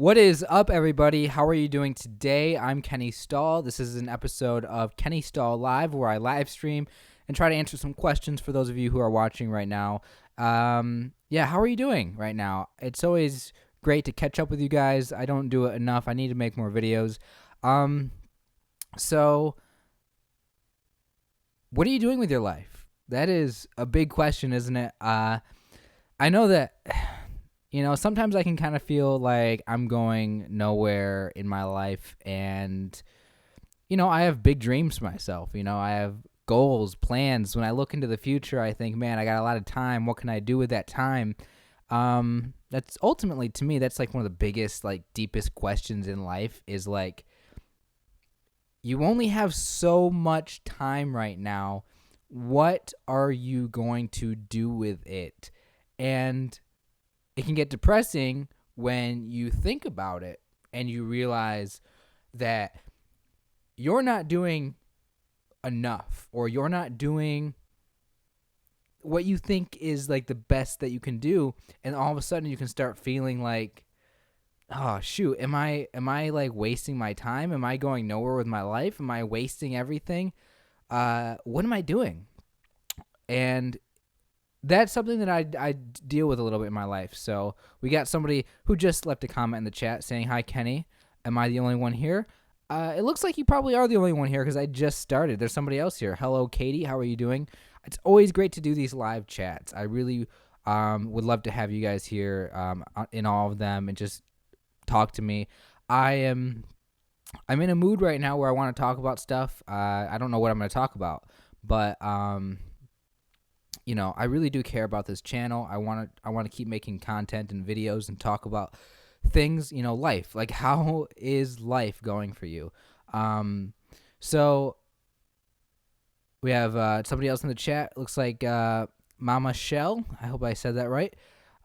What is up, everybody? How are you doing today? I'm Kenny Stahl. This is an episode of Kenny Stahl Live where I live stream and try to answer some questions for those of you who are watching right now. How are you doing right now? It's always great to catch up with you guys. I don't do it enough. I need to make more videos. So what are you doing with your life? That is a big question, isn't it? I know that... sometimes I can kind of feel like I'm going nowhere in my life, and, I have big dreams for myself. I have goals, plans. When I look into the future, I think, man, I got a lot of time. What can I do with that time? That's ultimately, to me, that's like one of the biggest, deepest questions in life is like, you only have so much time right now. What are you going to do with it? And it can get depressing when you think about it and you realize that you're not doing enough, or you're not doing what you think is like the best that you can do, and all of a sudden you can start feeling like, oh shoot, am I like wasting my time? Am I going nowhere with my life? Am I wasting everything? What am I doing? And that's something that I deal with a little bit in my life. So we got somebody who just left a comment in the chat saying, "Hi, Kenny. Am I the only one here?" It looks like you probably are the only one here because I just started. There's somebody else here. Hello, Katie. How are you doing? It's always great to do these live chats. I really would love to have you guys here in all of them and just talk to me. I'm in a mood right now where I want to talk about stuff. I don't know what I'm going to talk about, but I really do care about this channel. I want to keep making content and videos and talk about things, life. Like, how is life going for you? So we have somebody else in the chat. Looks like Mama Shell. I hope I said that right.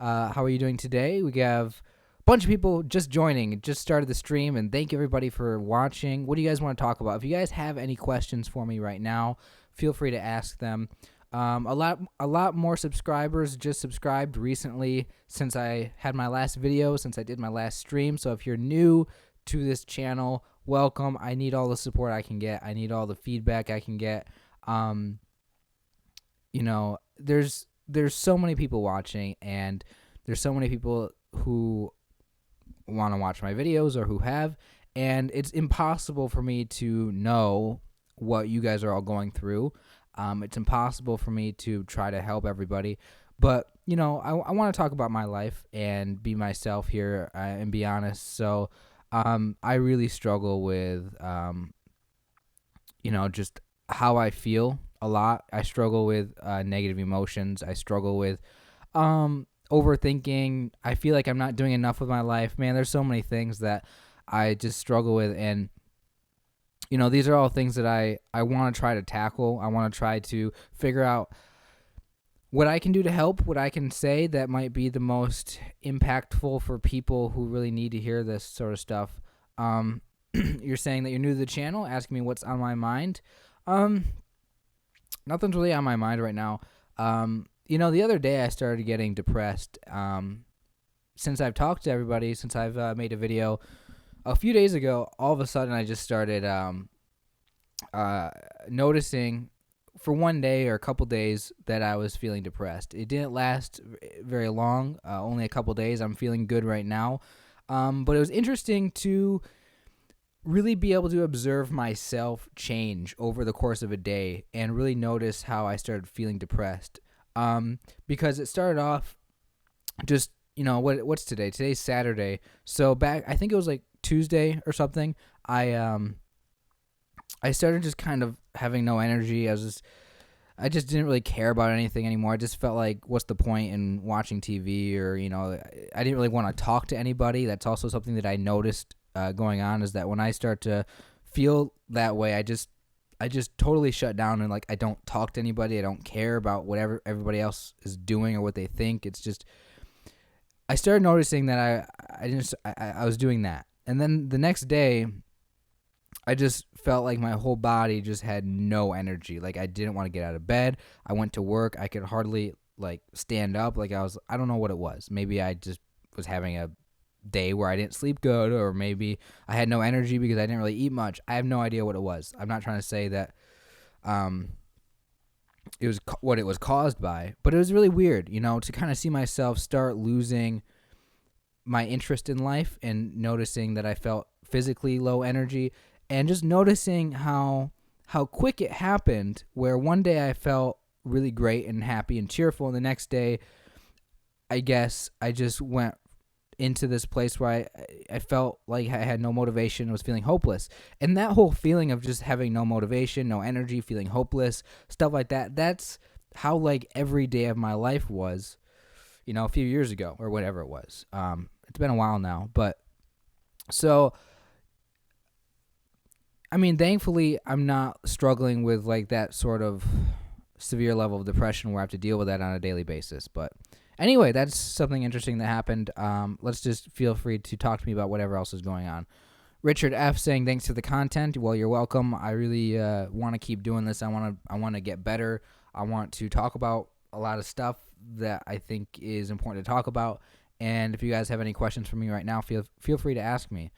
How are you doing today? We have a bunch of people just joining. Just started the stream, and thank everybody for watching. What do you guys want to talk about? If you guys have any questions for me right now, feel free to ask them. A lot more subscribers just subscribed recently since I had my last video, since I did my last stream. So if you're new to this channel, welcome. I need all the support I can get. I need all the feedback I can get. There's so many people watching, and there's so many people who want to watch my videos or who have, and it's impossible for me to know what you guys are all going through. It's impossible for me to try to help everybody, but, I want to talk about my life and be myself here and be honest. So I really struggle with, just how I feel a lot. I struggle with negative emotions. I struggle with overthinking. I feel like I'm not doing enough with my life. Man, there's so many things that I just struggle with, and these are all things that I want to try to tackle. I want to try to figure out what I can do to help, what I can say that might be the most impactful for people who really need to hear this sort of stuff. You're saying that you're new to the channel, asking me what's on my mind. Nothing's really on my mind right now. The other day I started getting depressed. Since I've talked to everybody, since I've made a video a few days ago, all of a sudden I just started noticing for one day or a couple days that I was feeling depressed. It didn't last very long, only a couple days. I'm feeling good right now. But it was interesting to really be able to observe myself change over the course of a day and really notice how I started feeling depressed. Because it started off just, what's today? Today's Saturday. So back, I think it was like Tuesday or something, I started just kind of having no energy. I just didn't really care about anything anymore. I just felt like, what's the point in watching TV? Or, I didn't really want to talk to anybody. That's also something that I noticed going on, is that when I start to feel that way, I just totally shut down, and I don't talk to anybody. I don't care about whatever everybody else is doing or what they think. It's just, I started noticing that I was doing that. And then the next day, I just felt like my whole body just had no energy. Like, I didn't want to get out of bed. I went to work. I could hardly stand up. I don't know what it was. Maybe I just was having a day where I didn't sleep good, or maybe I had no energy because I didn't really eat much. I have no idea what it was. I'm not trying to say that um, it was what it was caused by, but it was really weird, to kind of see myself start losing my interest in life and noticing that I felt physically low energy, and just noticing how quick it happened, where one day I felt really great and happy and cheerful, and the next day I guess I just went into this place where I felt like I had no motivation. I was feeling hopeless. And that whole feeling of just having no motivation, no energy, feeling hopeless, stuff like that, that's how like every day of my life was, a few years ago or whatever it was. It's been a while now. But so, I mean, thankfully, I'm not struggling with like that sort of severe level of depression where I have to deal with that on a daily basis. But anyway, that's something interesting that happened. Let's just feel free to talk to me about whatever else is going on. Richard F. saying thanks for the content. Well, you're welcome. I really want to keep doing this. I want to get better. I want to talk about a lot of stuff that I think is important to talk about. And if you guys have any questions for me right now, feel free to ask me.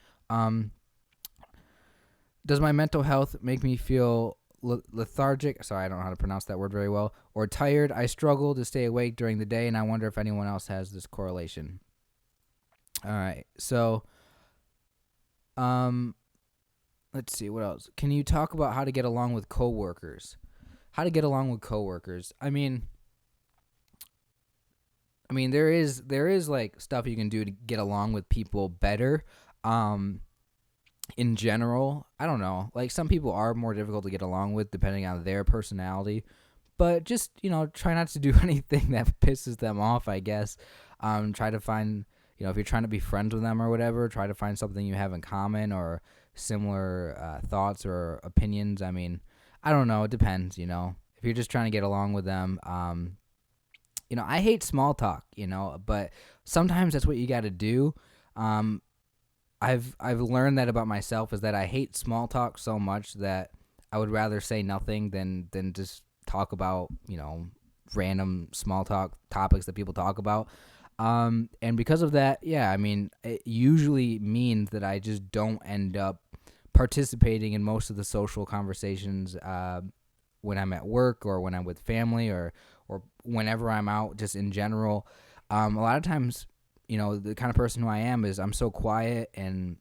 Does my mental health make me feel lethargic? Sorry, I don't know how to pronounce that word very well. Or tired? I struggle to stay awake during the day, and I wonder if anyone else has this correlation. All right, so let's see, what else? Can you talk about how to get along with coworkers? How to get along with coworkers? I mean, there is like stuff you can do to get along with people better. In general, I don't know. Like, some people are more difficult to get along with depending on their personality. But just, try not to do anything that pisses them off, I guess. Try to find, if you're trying to be friends with them or whatever, try to find something you have in common or similar thoughts or opinions. I mean, I don't know. It depends, If you're just trying to get along with them, I hate small talk, but sometimes that's what you got to do. I've learned that about myself, is that I hate small talk so much that I would rather say nothing than just talk about, random small talk topics that people talk about. And because of that, yeah, I mean, it usually means that I just don't end up participating in most of the social conversations when I'm at work or when I'm with family or whenever I'm out, just in general. A lot of times, the kind of person who I am is I'm so quiet and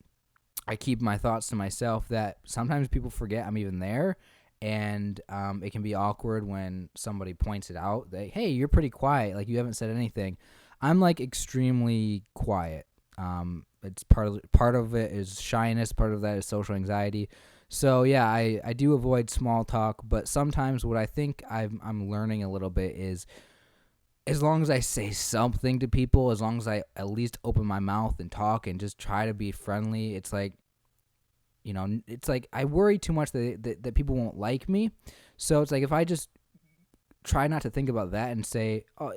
I keep my thoughts to myself that sometimes people forget I'm even there. And it can be awkward when somebody points it out that, hey, you're pretty quiet. Like, you haven't said anything. I'm like extremely quiet. It's part of it is shyness. Part of that is social anxiety. So yeah, I do avoid small talk, but sometimes what I think I'm learning a little bit is, as long as I say something to people, as long as I at least open my mouth and talk and just try to be friendly, it's like, it's like I worry too much that people won't like me. So it's like, if I just try not to think about that and say, oh,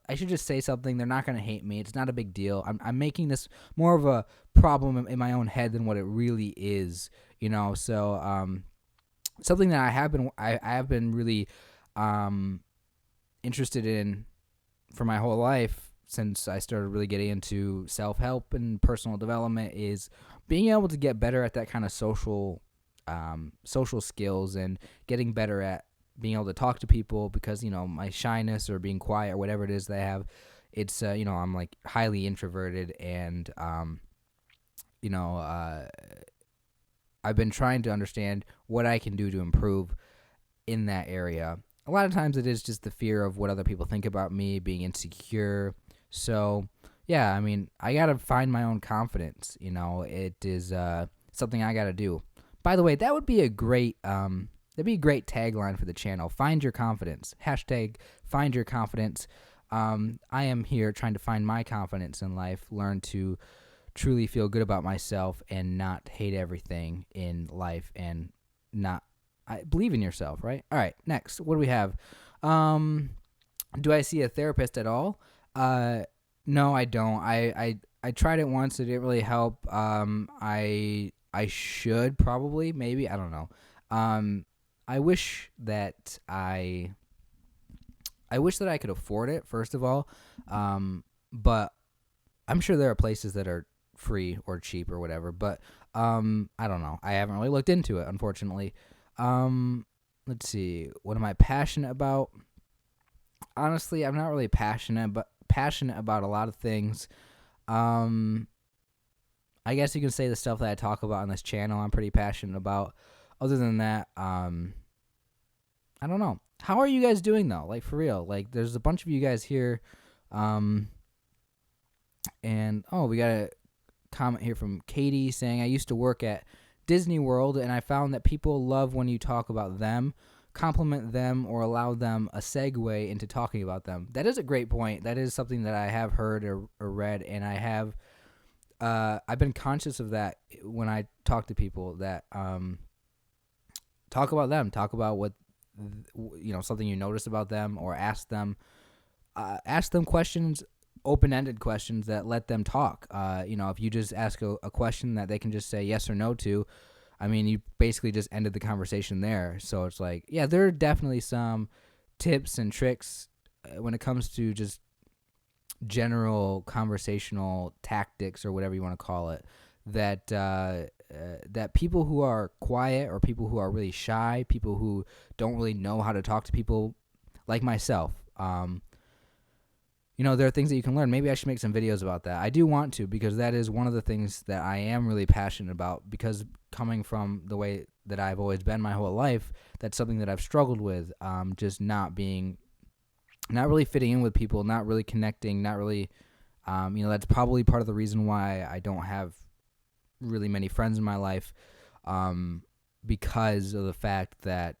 I should just say something, they're not going to hate me. It's not a big deal. I'm making this more of a problem in my own head than what it really is, So something that I have been really interested in for my whole life, since I started really getting into self-help and personal development, is being able to get better at that kind of social skills and getting better at being able to talk to people, because, my shyness or being quiet or whatever it is that I have, it's, I'm like highly introverted, and, I've been trying to understand what I can do to improve in that area. A lot of times it is just the fear of what other people think about me, being insecure. So, yeah, I mean, I got to find my own confidence. It is something I got to do. By the way, that would be a great tagline for the channel. Find your confidence. Hashtag find your confidence. I am here trying to find my confidence in life, learn to truly feel good about myself and not hate everything in life, and believe in yourself, right? All right, next. What do we have? Do I see a therapist at all? No, I don't. I tried it once. It didn't really help. I should probably, maybe. I don't know. I wish that I could afford it, first of all. But I'm sure there are places that are free or cheap or whatever. But I don't know. I haven't really looked into it, unfortunately. Let's see. What am I passionate about? Honestly, I'm not really passionate about a lot of things. I guess you can say the stuff that I talk about on this channel I'm pretty passionate about. Other than that, I don't know. How are you guys doing though? Like, for real. Like, there's a bunch of you guys here. And we got a comment here from Katie saying, I used to work at Disney World and I found that people love when you talk about them, compliment them, or allow them a segue into talking about them. That is a great point. That is something that I have heard or read, and I've been conscious of that when I talk to people that talk about them, talk about what something you notice about them, or ask them questions, open-ended questions that let them talk. If you just ask a question that they can just say yes or no to, I mean, you basically just ended the conversation there. So it's like, yeah, there are definitely some tips and tricks when it comes to just general conversational tactics, or whatever you want to call it, that that people who are quiet, or people who are really shy, people who don't really know how to talk to people, like myself, there are things that you can learn. Maybe I should make some videos about that. I do want to, because that is one of the things that I am really passionate about, because coming from the way that I've always been my whole life, that's something that I've struggled with, just not really fitting in with people, not really connecting, not really, that's probably part of the reason why I don't have really many friends in my life, because of the fact that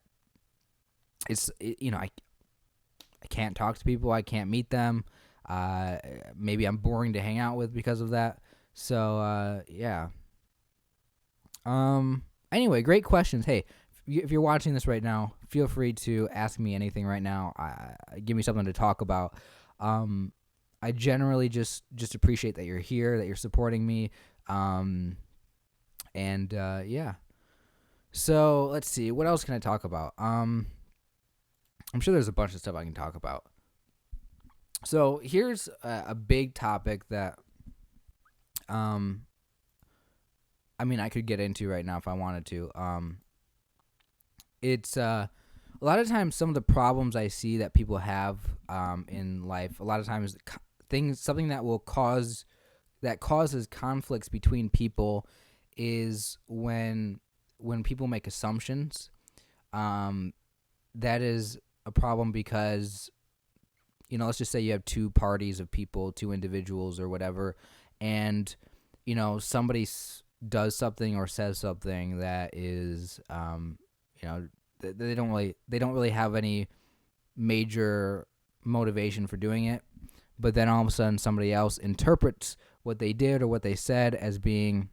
I can't talk to people, I can't meet them, maybe I'm boring to hang out with because of that. So, yeah. Anyway, great questions. Hey, if you're watching this right now, feel free to ask me anything right now. Give me something to talk about. I generally just appreciate that you're here, that you're supporting me. Yeah. So let's see. What else can I talk about? I'm sure there's a bunch of stuff I can talk about. So here's a big topic that I could get into right now if I wanted to. It's a lot of times some of the problems I see that people have in life. A lot of times something that causes conflicts between people is when people make assumptions. That is a problem because, let's just say you have two parties of people, two individuals or whatever, and somebody does something or says something that is they don't really have any major motivation for doing it, but then all of a sudden somebody else interprets what they did or what they said as being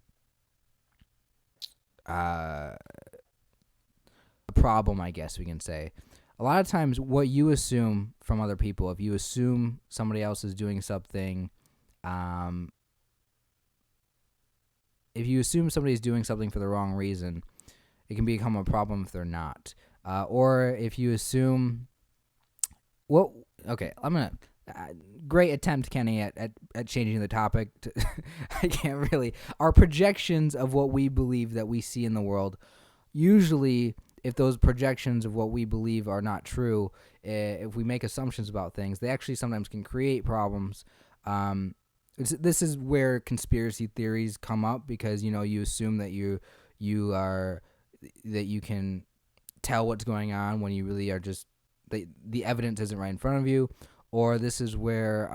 a problem, I guess we can say. A lot of times what you assume from other people, if you assume somebody else is doing something, if you assume somebody's doing something for the wrong reason, it can become a problem if they're not. Or if you assume, great attempt, Kenny, at changing the topic. I can't really. Our projections of what we believe that we see in the world, usually, if those projections of what we believe are not true, if we make assumptions about things, they actually sometimes can create problems. This is where conspiracy theories come up, because you assume that you can tell what's going on when you really are just the evidence isn't right in front of you. Or this is where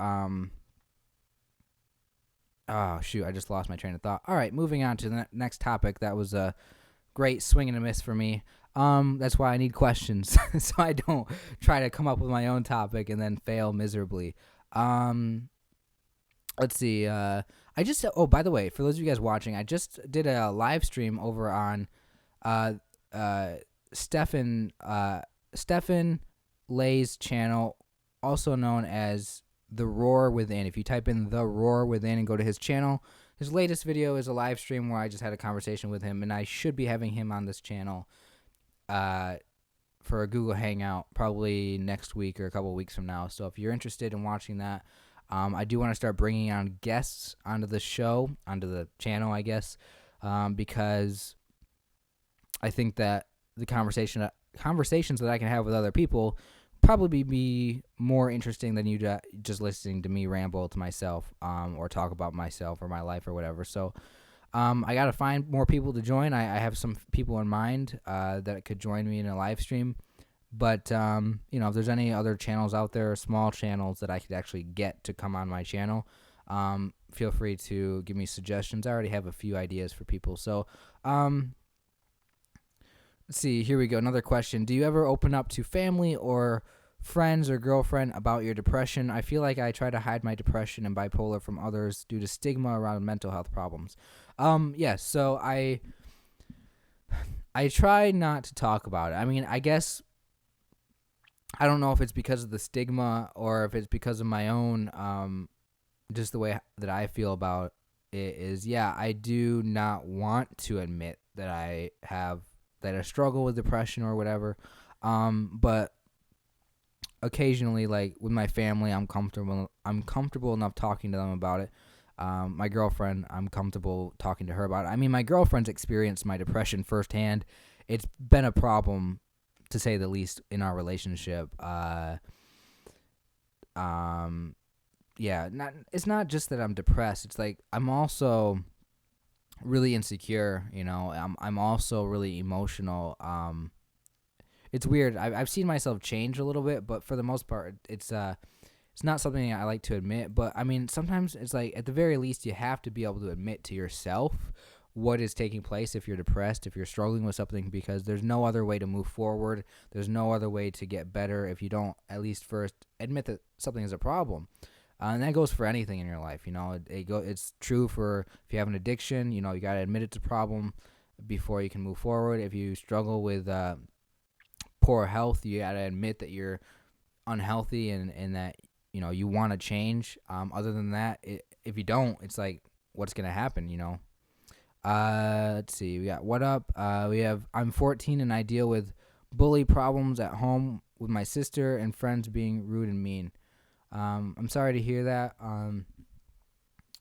I just lost my train of thought. All right, moving on to the next topic. That was a great swing and a miss for me. That's why I need questions, so I don't try to come up with my own topic and then fail miserably. Let's see. By the way, for those of you guys watching, I just did a live stream over on Stephen Lay's channel, also known as The Roar Within. If you type in The Roar Within and go to his channel, his latest video is a live stream where I just had a conversation with him, and I should be having him on this channel for a Google Hangout probably next week or a couple weeks from now. So if you're interested in watching that, I do want to start bringing on guests onto the show, onto the channel, I guess, because I think that the conversations that I can have with other people probably be more interesting than you just listening to me ramble to myself, or talk about myself or my life or whatever. So I got to find more people to join. I have some people in mind that could join me in a live stream. But, if there's any other channels out there, small channels that I could actually get to come on my channel, feel free to give me suggestions. I already have a few ideas for people. So, let's see. Here we go. Another question. Do you ever open up to family or friends or girlfriend about your depression? I feel like I try to hide my depression and bipolar from others due to stigma around mental health problems. Yes. So I try not to talk about it. I mean, I guess I don't know if it's because of the stigma or if it's because of my own, just the way that I feel about it is, yeah, I do not want to admit that I struggle with depression or whatever. But occasionally, like with my family, I'm comfortable enough talking to them about it. My girlfriend, I'm comfortable talking to her about it. I mean, my girlfriend's experienced my depression firsthand. It's been a problem, to say the least, in our relationship. It's not just that I'm depressed. It's like I'm also really insecure. I'm also really emotional. It's weird. I've seen myself change a little bit, but for the most part, it's not something I like to admit. But I mean, sometimes it's like, at the very least, you have to be able to admit to yourself what is taking place if you're depressed, if you're struggling with something, because there's no other way to move forward. There's no other way to get better if you don't at least first admit that something is a problem. And that goes for anything in your life. It's true for if you have an addiction, you got to admit it's a problem before you can move forward. If you struggle with poor health, you got to admit that you're unhealthy and that, you want to change. Other than that, if you don't, it's like, what's going to happen, Let's see. We got what up. We have I'm 14 and I deal with bully problems at home with my sister and friends being rude and mean. I'm sorry to hear that.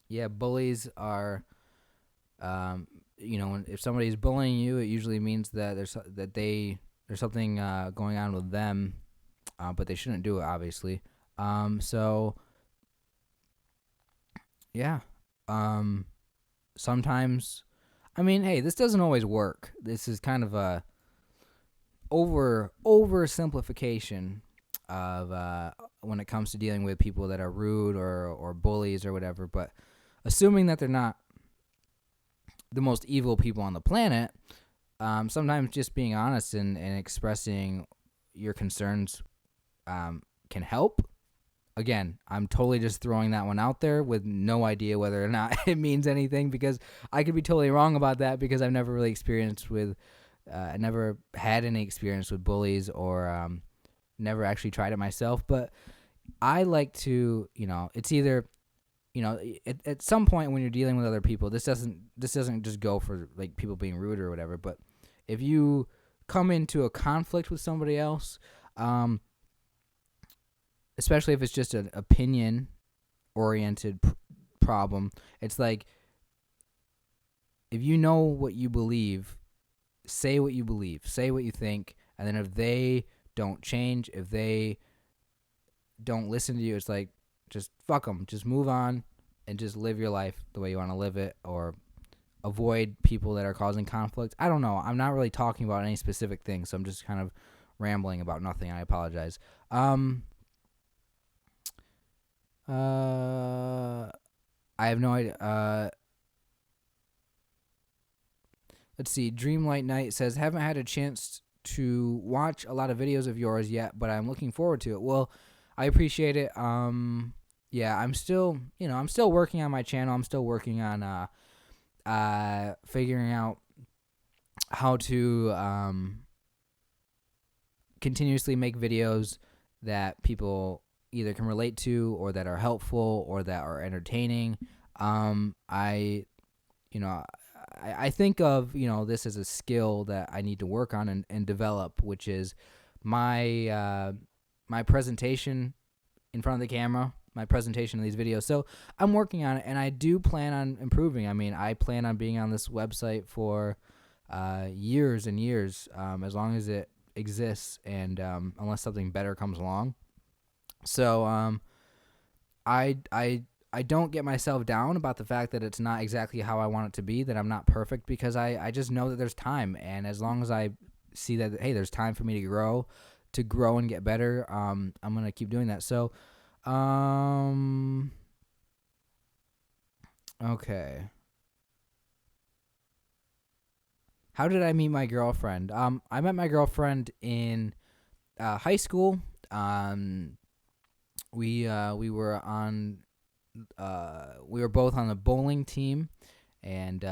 Yeah, bullies are, if somebody's bullying you, it usually means that there's something going on with them, but they shouldn't do it, obviously. So yeah. Sometimes, I mean, hey, this doesn't always work. This is kind of a oversimplification of when it comes to dealing with people that are rude or bullies or whatever. But assuming that they're not the most evil people on the planet, sometimes just being honest and expressing your concerns can help. Again, I'm totally just throwing that one out there with no idea whether or not it means anything, because I could be totally wrong about that, because I've never really I never had any experience with bullies or never actually tried it myself. But I like to, it's either, at some point when you're dealing with other people, this doesn't just go for like people being rude or whatever. But if you come into a conflict with somebody else, especially if it's just an opinion-oriented problem, it's like, if you know what you believe, say what you believe, say what you think, and then if they don't change, if they don't listen to you, it's like, just fuck them. Just move on and just live your life the way you want to live it, or avoid people that are causing conflict. I don't know. I'm not really talking about any specific thing, so I'm just kind of rambling about nothing. I apologize. I have no idea. Let's see. Dreamlight Knight says, haven't had a chance to watch a lot of videos of yours yet, but I'm looking forward to it. Well, I appreciate it. Yeah, I'm still working on my channel. I'm still working on figuring out how to continuously make videos that people either can relate to, or that are helpful, or that are entertaining. I think of, this as a skill that I need to work on and develop, which is my presentation in front of the camera. my presentation of these videos. So I'm working on it, and I do plan on improving. I mean, I plan on being on this website for years and years, as long as it exists, and unless something better comes along. So I don't get myself down about the fact that it's not exactly how I want it to be, that I'm not perfect, because I just know that there's time, and as long as I see that, hey, there's time for me to grow and get better, I'm gonna keep doing that. So, okay. How did I meet my girlfriend? I met my girlfriend in high school. We were on we were both on the bowling team, and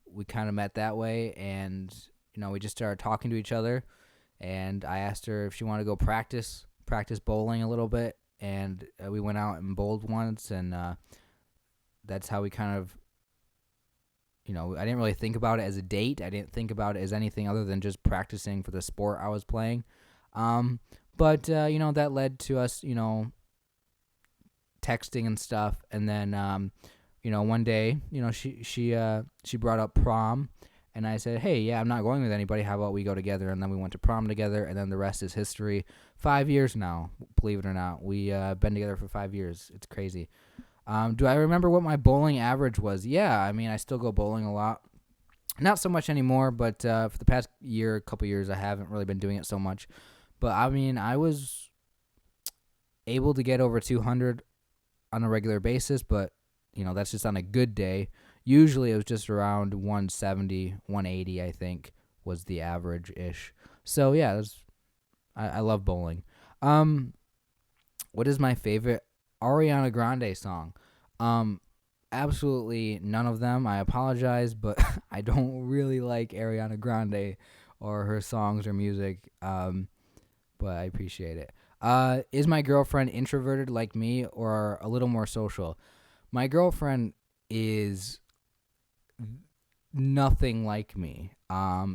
we kind of met that way, and we just started talking to each other, and I asked her if she wanted to go practice bowling a little bit, and we went out and bowled once, and that's how we kind of, I didn't really think about it as a date. I didn't think about it as anything other than just practicing for the sport I was playing. But that led to us, texting and stuff, and then one day, she brought up prom, and I said, hey, yeah, I'm not going with anybody, how about we go together? And then we went to prom together, and then the rest is history. 5 years now, believe it or not. We been together for 5 years. It's crazy. Do I remember what my bowling average was? Yeah, I mean, I still go bowling a lot. Not so much anymore, but for the past couple years, I haven't really been doing it so much. But I mean, I was able to get over 200 on a regular basis, but that's just on a good day. Usually it was just around 170, 180, I think, was the average ish. So yeah, I love bowling. What is my favorite Ariana Grande song? Absolutely none of them. I apologize, but I don't really like Ariana Grande or her songs or music. But I appreciate it. Is my girlfriend introverted like me or a little more social? My girlfriend is nothing like me. I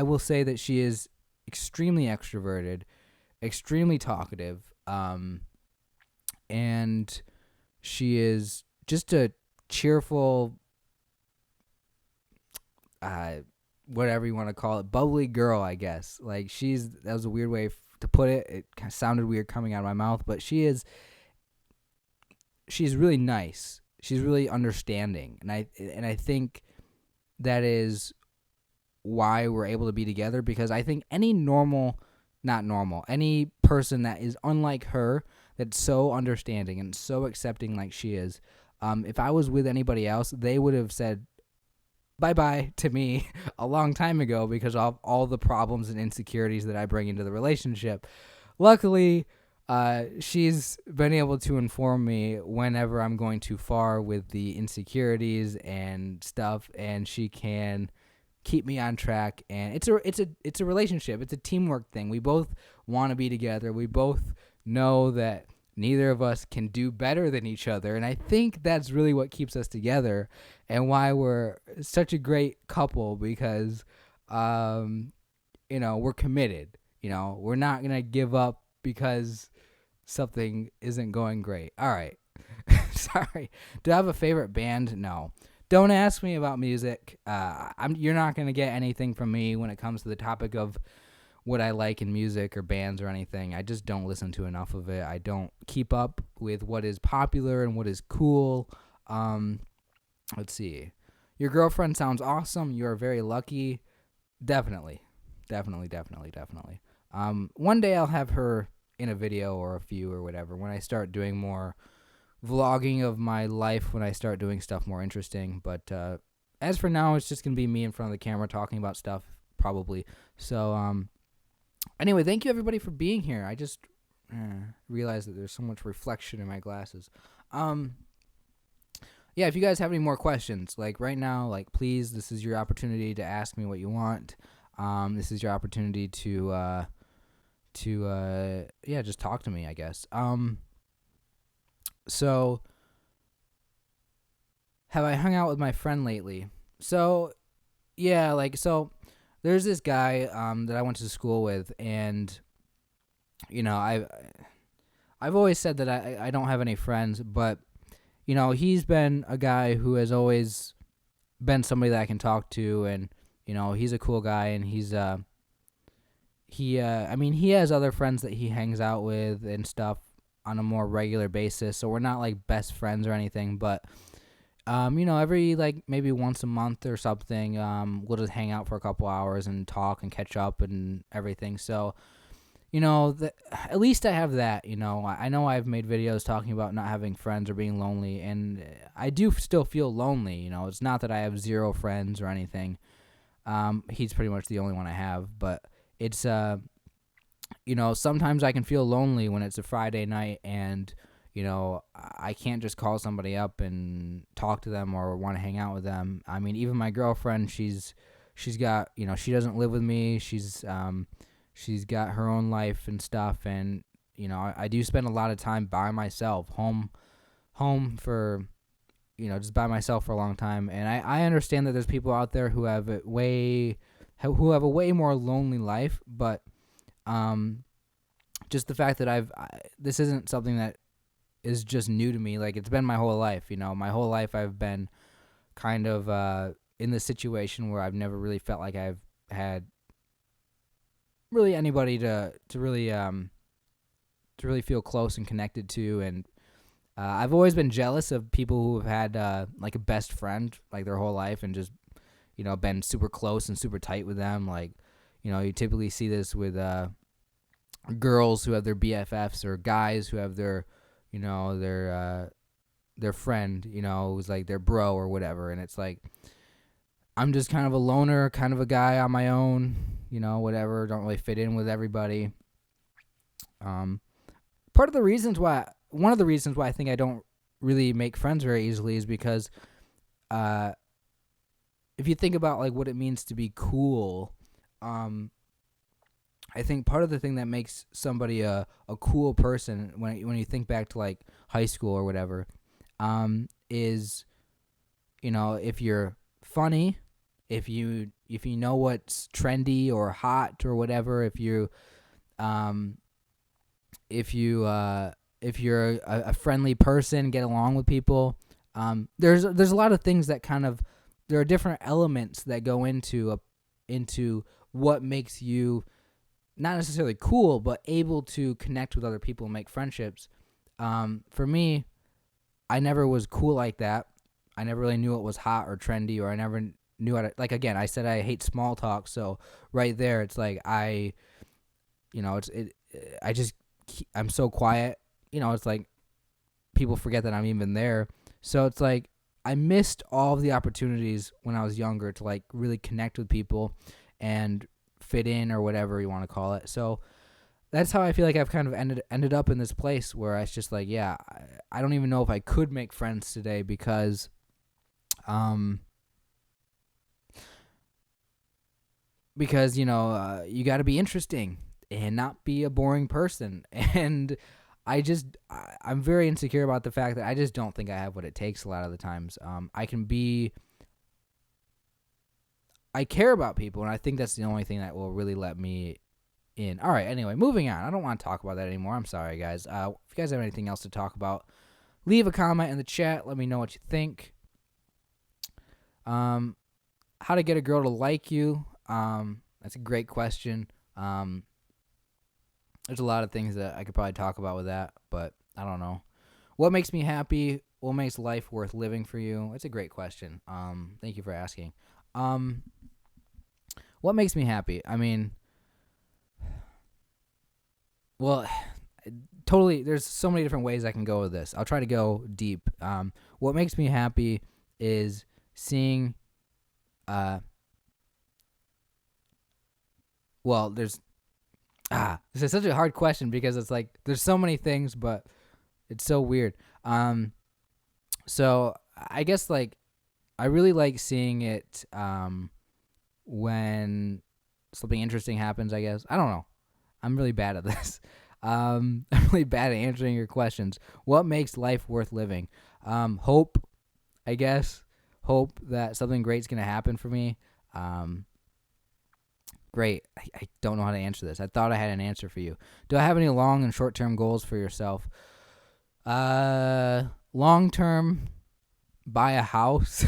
will say that she is extremely extroverted, extremely talkative, and she is just a cheerful, whatever you want to call it, bubbly girl, I guess. Like, that was a weird way to put it. It kind of sounded weird coming out of my mouth, but she's really nice. She's really understanding, and I think that is why we're able to be together, because I think any any person that is unlike her, that's so understanding and so accepting like she is, if I was with anybody else, they would have said bye-bye to me a long time ago because of all the problems and insecurities that I bring into the relationship. Luckily, she's been able to inform me whenever I'm going too far with the insecurities and stuff, and she can keep me on track. And it's a relationship. It's a teamwork thing. We both want to be together. We both know that neither of us can do better than each other, and I think that's really what keeps us together and why we're such a great couple, because we're committed. We're not going to give up because something isn't going great. All right. Sorry. Do I have a favorite band? No. Don't ask me about music. You're not going to get anything from me when it comes to the topic of what I like in music or bands or anything. I just don't listen to enough of it. I don't keep up with what is popular and what is cool. Let's see. Your girlfriend sounds awesome. You are very lucky. Definitely. One day I'll have her in a video or a few or whatever when I start doing more vlogging of my life, when I start doing stuff more interesting. But as for now, it's just going to be me in front of the camera talking about stuff, probably. So, anyway, thank you everybody for being here. I just realized that there's so much reflection in my glasses. Yeah, if you guys have any more questions, like right now, like please, this is your opportunity to ask me what you want. This is your opportunity to just talk to me, I guess. So have I hung out with my friend lately? So yeah, there's this guy that I went to school with, and I've always said that I don't have any friends, but he's been a guy who has always been somebody that I can talk to, and he's a cool guy, and I mean, he has other friends that he hangs out with and stuff on a more regular basis, so we're not like best friends or anything, but every like maybe once a month or something, we'll just hang out for a couple hours and talk and catch up and everything. So, at least I have that. I know I've made videos talking about not having friends or being lonely, and I do still feel lonely. It's not that I have zero friends or anything. He's pretty much the only one I have, but it's sometimes I can feel lonely when it's a Friday night and I can't just call somebody up and talk to them or want to hang out with them. I mean, even my girlfriend, she's got, she doesn't live with me. She's got her own life and stuff, and I do spend a lot of time by myself, home for just by myself for a long time. And I understand that there's people out there who have a way more lonely life, but just the fact that this isn't something that is just new to me. Like, it's been my whole life. My whole life I've been kind of in this situation where I've never really felt like I've had really anybody to really feel close and connected to. And I've always been jealous of people who have had like a best friend like their whole life and just been super close and super tight with them. Like, you typically see this with girls who have their BFFs, or guys who have their friend, who's like their bro or whatever. And it's like, I'm just kind of a loner, kind of a guy on my own, whatever. Don't really fit in with everybody. One of the reasons why I think I don't really make friends very easily is because, if you think about like what it means to be cool, I think part of the thing that makes somebody a cool person when you think back to like high school or whatever, is if you're funny, if you know what's trendy or hot or whatever, if you're a friendly person, get along with people. There's a lot of things that there are different elements that go into what makes you not necessarily cool, but able to connect with other people and make friendships. For me, I never was cool like that. I never really knew what was hot or trendy, or I never knew how to, like, again, I said I hate small talk. So right there, it's like I'm so quiet. It's like people forget that I'm even there. So it's like I missed all of the opportunities when I was younger to like really connect with people and fit in, or whatever you want to call it. So that's how I feel like I've kind of ended up in this place where it's just like, yeah, I don't even know if I could make friends today because you got to be interesting and not be a boring person. And I'm very insecure about the fact that I just don't think I have what it takes a lot of the times. I care about people, and I think that's the only thing that will really let me in. All right, anyway, moving on. I don't want to talk about that anymore. I'm sorry, guys. If you guys have anything else to talk about, leave a comment in the chat. Let me know what you think. How to get a girl to like you. That's a great question. There's a lot of things that I could probably talk about with that, but I don't know. What makes me happy? What makes life worth living for you? It's a great question. Thank you for asking. What makes me happy? I mean, well, totally, there's so many different ways I can go with this. I'll try to go deep. What makes me happy is seeing, this is such a hard question because it's like, there's so many things, but it's so weird. So I guess like, I really like seeing it, when something interesting happens, I guess. I don't know. I'm really bad at this. I'm really bad at answering your questions. What makes life worth living? Hope, I guess. Hope that something great's going to happen for me. great. I don't know how to answer this. I thought I had an answer for you. Do I have any long and short-term goals for yourself? Long-term, buy a house.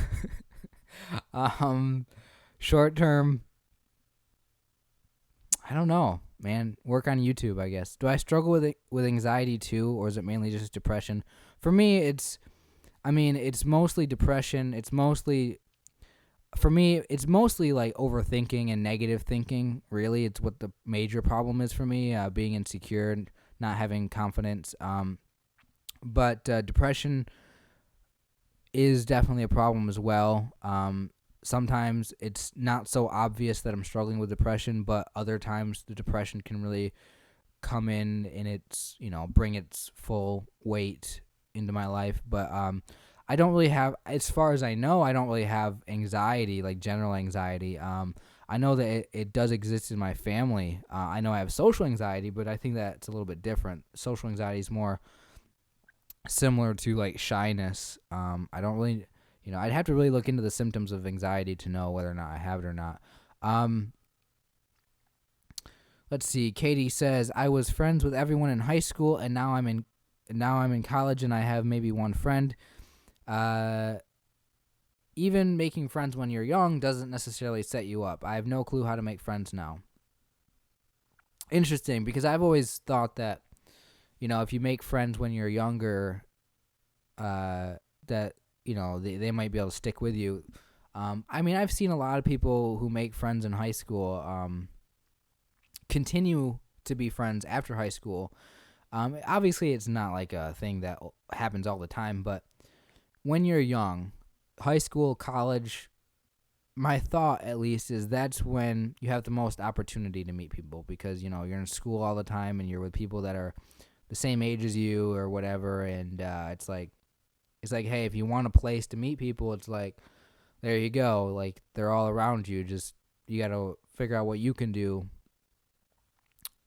Short-term, I don't know, man. Work on YouTube, I guess. Do I struggle with anxiety too, or is it mainly just depression? For me, it's mostly depression. For me, it's mostly like overthinking and negative thinking. Really, it's what the major problem is for me. Being insecure, and not having confidence. But depression is definitely a problem as well. Sometimes it's not so obvious that I'm struggling with depression, but other times the depression can really come in and bring its full weight into my life. But I don't really have, as far as I know, I don't really have anxiety, like general anxiety. I know that it does exist in my family. I know I have social anxiety, but I think that it's a little bit different. Social anxiety is more similar to like shyness. I don't really, I'd have to really look into the symptoms of anxiety to know whether or not I have it or not. Let's see. Katie says, I was friends with everyone in high school, and now I'm in college, and I have maybe one friend. Even making friends when you're young doesn't necessarily set you up. I have no clue how to make friends now. Interesting, because I've always thought that, if you make friends when you're younger, that, they might be able to stick with you. I've seen a lot of people who make friends in high school continue to be friends after high school. Obviously, it's not like a thing that happens all the time, but when you're young, high school, college, my thought at least is that's when you have the most opportunity to meet people, because, you're in school all the time and you're with people that are the same age as you or whatever, and it's like, hey, if you want a place to meet people, it's like, there you go. Like, they're all around you. Just, you got to figure out what you can do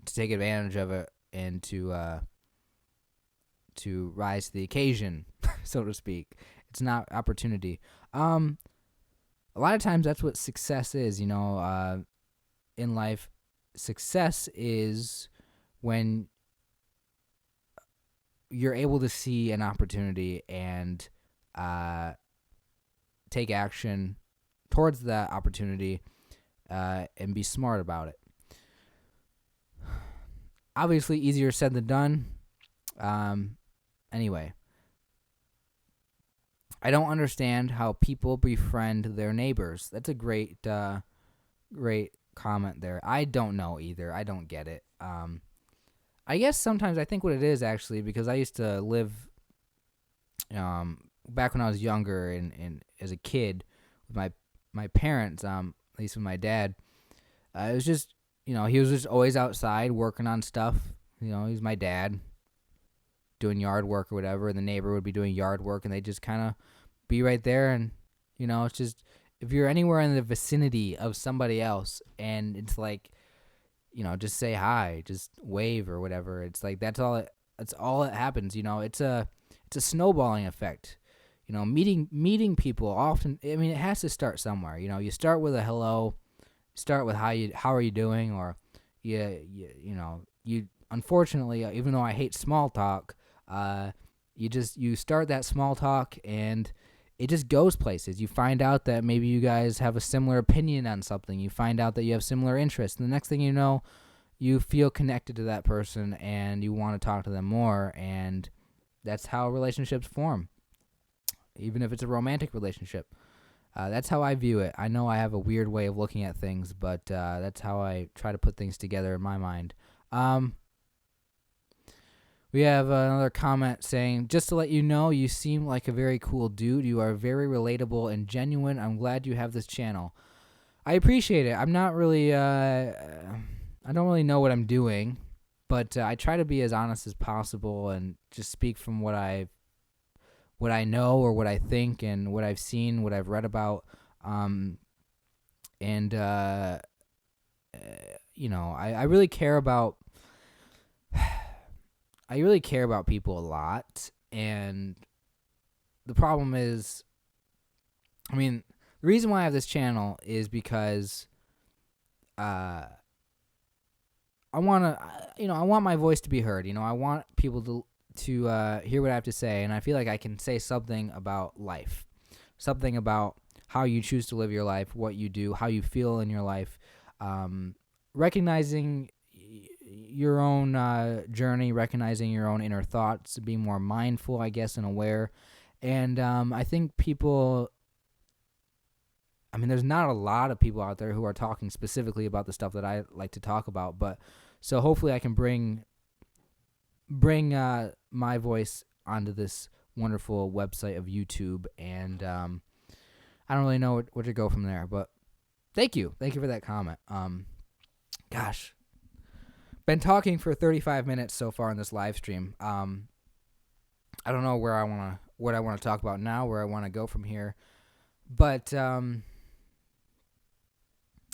to take advantage of it and to rise to the occasion, so to speak. It's not opportunity. A lot of times that's what success is, in life. Success is when you're able to see an opportunity and take action towards that opportunity and be smart about it. Obviously, easier said than done. Anyway, I don't understand how people befriend their neighbors. That's a great comment there. I don't know either. I don't get it. I guess sometimes I think what it is actually, because I used to live back when I was younger and as a kid with my parents, at least with my dad. It was just, he was just always outside working on stuff. He's my dad, doing yard work or whatever, and the neighbor would be doing yard work, and they just kind of be right there. And it's just, if you're anywhere in the vicinity of somebody else and it's like, just say hi, just wave or whatever, it's like that's all that happens. It's a snowballing effect. Meeting people often, it has to start somewhere. You start with a hello, start with how are you doing, or you unfortunately, even though I hate small talk, you start that small talk and it just goes places. You find out that maybe you guys have a similar opinion on something. You find out that you have similar interests. And the next thing you know, you feel connected to that person and you want to talk to them more. And that's how relationships form, even if it's a romantic relationship. That's how I view it. I know I have a weird way of looking at things, but that's how I try to put things together in my mind. We have another comment saying, just to let you know, you seem like a very cool dude. You are very relatable and genuine. I'm glad you have this channel. I appreciate it. I'm not really, I don't really know what I'm doing, but I try to be as honest as possible and just speak from what I know or what I think and what I've seen, what I've read about. I really care about people a lot, and the problem is, the reason why I have this channel is because I I want to, I want my voice to be heard. I want people to hear what I have to say, and I feel like I can say something about life, something about how you choose to live your life, what you do, how you feel in your life, recognizing your own journey, recognizing your own inner thoughts, being more mindful, I guess, and aware. And I think people, there's not a lot of people out there who are talking specifically about the stuff that I like to talk about, but so hopefully I can bring my voice onto this wonderful website of YouTube, and I don't really know where to go from there, but thank you for that comment. Gosh, been talking for 35 minutes so far in this live stream. I don't know what I want to talk about now, where I want to go from here, but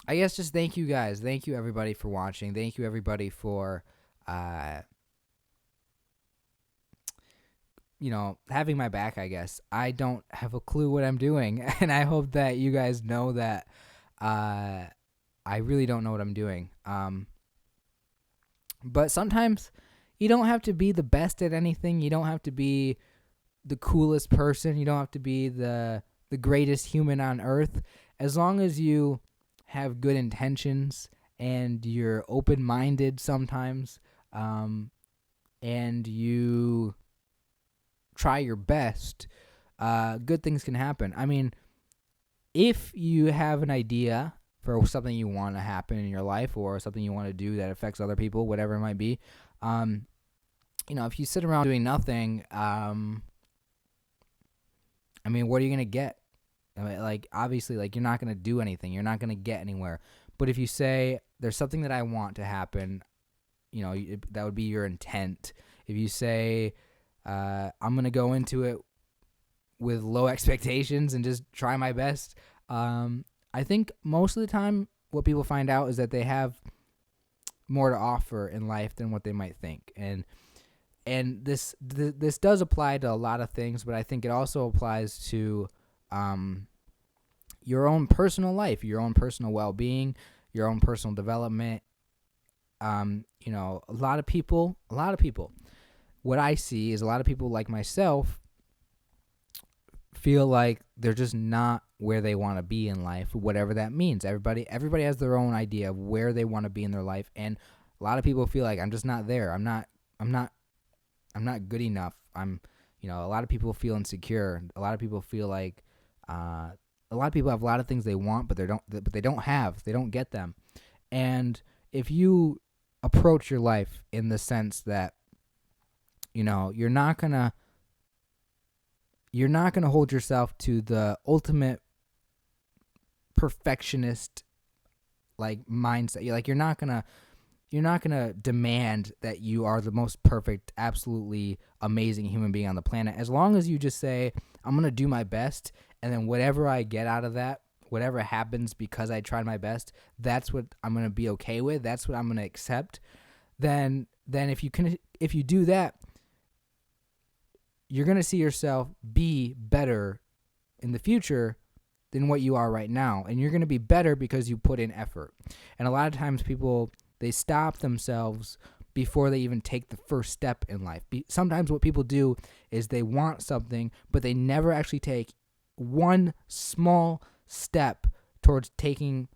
I guess just thank you guys. Thank you everybody for watching. Thank you everybody for having my back, I guess. I don't have a clue what I'm doing, and I hope that you guys know that I really don't know what I'm doing. But sometimes you don't have to be the best at anything. You don't have to be the coolest person. You don't have to be the greatest human on earth. As long as you have good intentions and you're open-minded sometimes, and you try your best, good things can happen. If you have an idea for something you want to happen in your life, or something you want to do that affects other people, whatever it might be, if you sit around doing nothing, what are you going to get? Obviously, you're not going to do anything. You're not going to get anywhere. But if you say, there's something that I want to happen, that would be your intent. If you say, I'm going to go into it with low expectations and just try my best, I think most of the time what people find out is that they have more to offer in life than what they might think. And this does apply to a lot of things, but I think it also applies to your own personal life, your own personal well-being, your own personal development. A lot of people, what I see is a lot of people like myself feel like they're just not where they want to be in life, whatever that means. Everybody has their own idea of where they want to be in their life, and a lot of people feel like I'm just not there. I'm not good enough. A lot of people feel insecure. A lot of people feel like a lot of people have a lot of things they want, but they don't get them. And if you approach your life in the sense that you're not gonna hold yourself to the ultimate perfectionist mindset. You're not gonna demand that you are the most perfect, absolutely amazing human being on the planet. As long as you just say, I'm gonna do my best, and then whatever I get out of that, whatever happens because I tried my best, that's what I'm gonna be okay with. That's what I'm gonna accept. Then if you do that, you're gonna see yourself be better in the future than what you are right now, and you're gonna be better because you put in effort. And a lot of times people, they stop themselves before they even take the first step in life. Sometimes what people do is they want something, but they never actually take one small step towards taking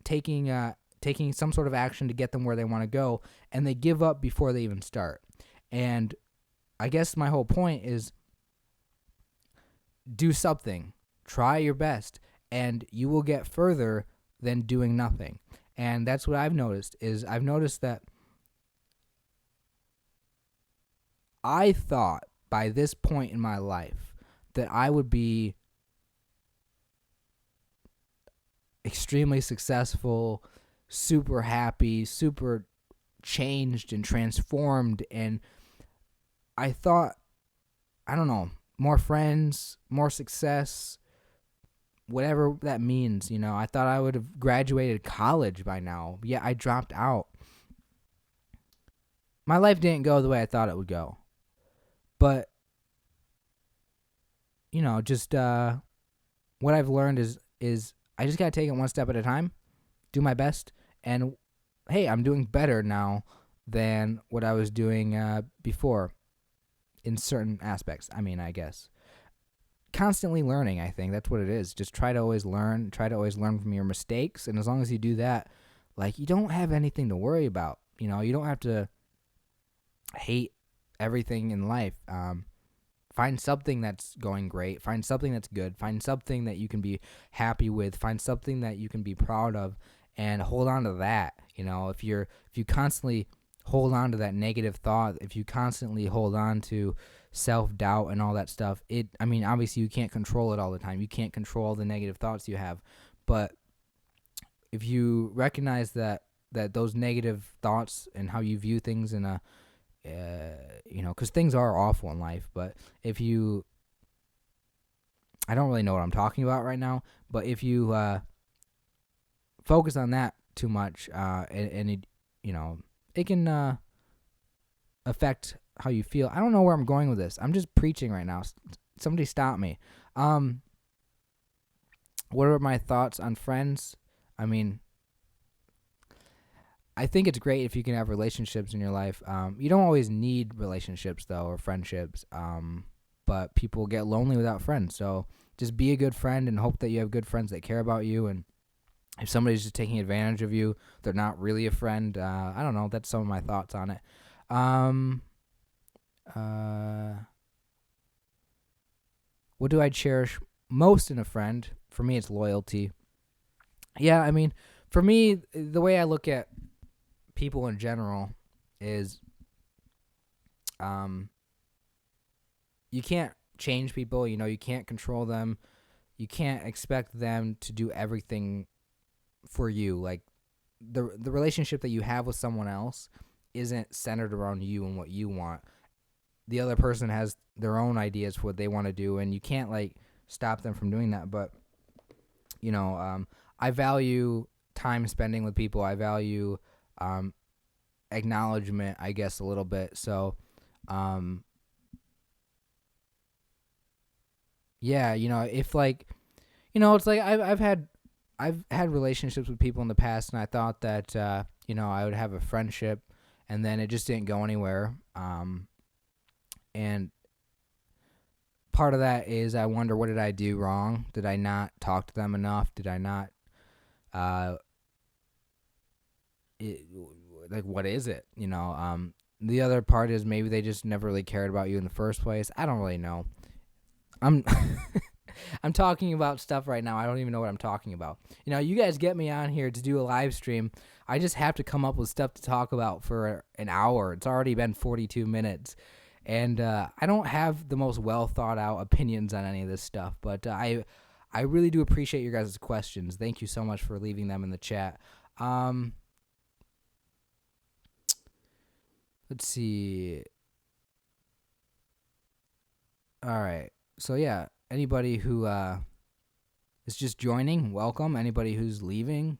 some sort of action to get them where they want to go, and they give up before they even start. And I guess my whole point is, do something, try your best, and you will get further than doing nothing. And that's what I've noticed that I thought by this point in my life that I would be extremely successful, super happy, super changed and transformed, and I thought, I don't know, more friends, more success, whatever that means, I thought I would have graduated college by now. Yeah, I dropped out. My life didn't go the way I thought it would go. But, just what I've learned is I just got to take it one step at a time, do my best, and hey, I'm doing better now than what I was doing before in certain aspects. I mean, I guess constantly learning, I think that's what it is. Just try to always learn, from your mistakes, and as long as you do that, like, you don't have anything to worry about. You don't have to hate everything in life. Find something that's going great, find something that's good, find something that you can be happy with, find something that you can be proud of, and hold on to that. If you constantly hold on to that negative thought, if you constantly hold on to self-doubt and all that stuff, obviously you can't control it all the time. You can't control the negative thoughts you have, but if you recognize that those negative thoughts and how you view things in a because things are awful in life, but if you, I don't really know what I'm talking about right now, but if you focus on that too much, and it, it can affect how you feel. I don't know where I'm going with this. I'm just preaching right now. Somebody stop me. What are my thoughts on friends? I think it's great if you can have relationships in your life. You don't always need relationships, though, or friendships. But people get lonely without friends. So just be a good friend and hope that you have good friends that care about you. And if somebody's just taking advantage of you, they're not really a friend. I don't know. That's some of my thoughts on it. What do I cherish most in a friend? For me, it's loyalty. Yeah, for me, the way I look at people in general is you can't change people. You can't control them. You can't expect them to do everything for you. Like, the relationship that you have with someone else isn't centered around you and what you want. The other person has their own ideas for what they want to do, and you can't stop them from doing that. But I value time spending with people. I value acknowledgement, I guess, a little bit. So yeah, if it's like I've had relationships with people in the past, and I thought that I would have a friendship, and then it just didn't go anywhere. And part of that is I wonder, what did I do wrong? Did I not talk to them enough? Did I not what is it? The other part is maybe they just never really cared about you in the first place. I don't really know. I'm I'm talking about stuff right now. I don't even know what I'm talking about. You guys get me on here to do a live stream. I just have to come up with stuff to talk about for an hour. It's already been 42 minutes. And I don't have the most well thought out opinions on any of this stuff, but I really do appreciate your guys' questions. Thank you so much for leaving them in the chat. Let's see. All right. So yeah, anybody who is just joining, welcome. Anybody who's leaving,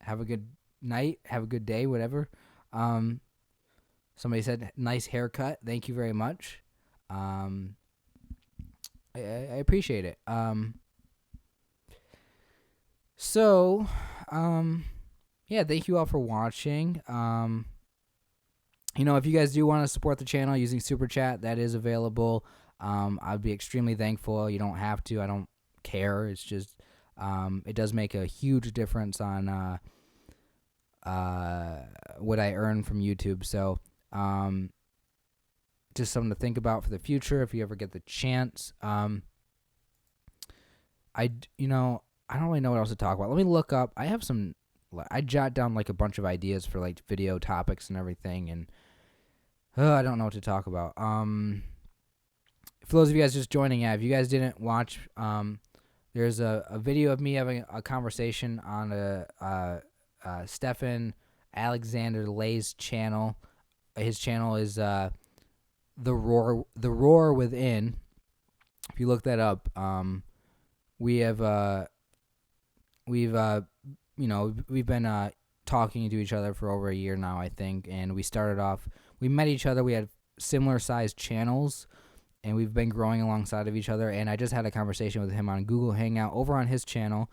have a good night, have a good day, whatever. Somebody said, nice haircut. Thank you very much. I appreciate it. Yeah, thank you all for watching. If you guys do want to support the channel using Super Chat, that is available. I'd be extremely thankful. You don't have to. I don't care. It's just it does make a huge difference on what I earn from YouTube. So just something to think about for the future if you ever get the chance. I don't really know what else to talk about. Let me look up. I jot down a bunch of ideas for video topics and everything, and I don't know what to talk about. For those of you guys just joining, if you guys didn't watch, there's a video of me having a conversation on Stefan Alexander Lay's channel. His channel is The Roar Within. If you look that up, we've been talking to each other for over a year now, I think, and we met each other. We had similar sized channels, and we've been growing alongside of each other. And I just had a conversation with him on Google Hangout over on his channel.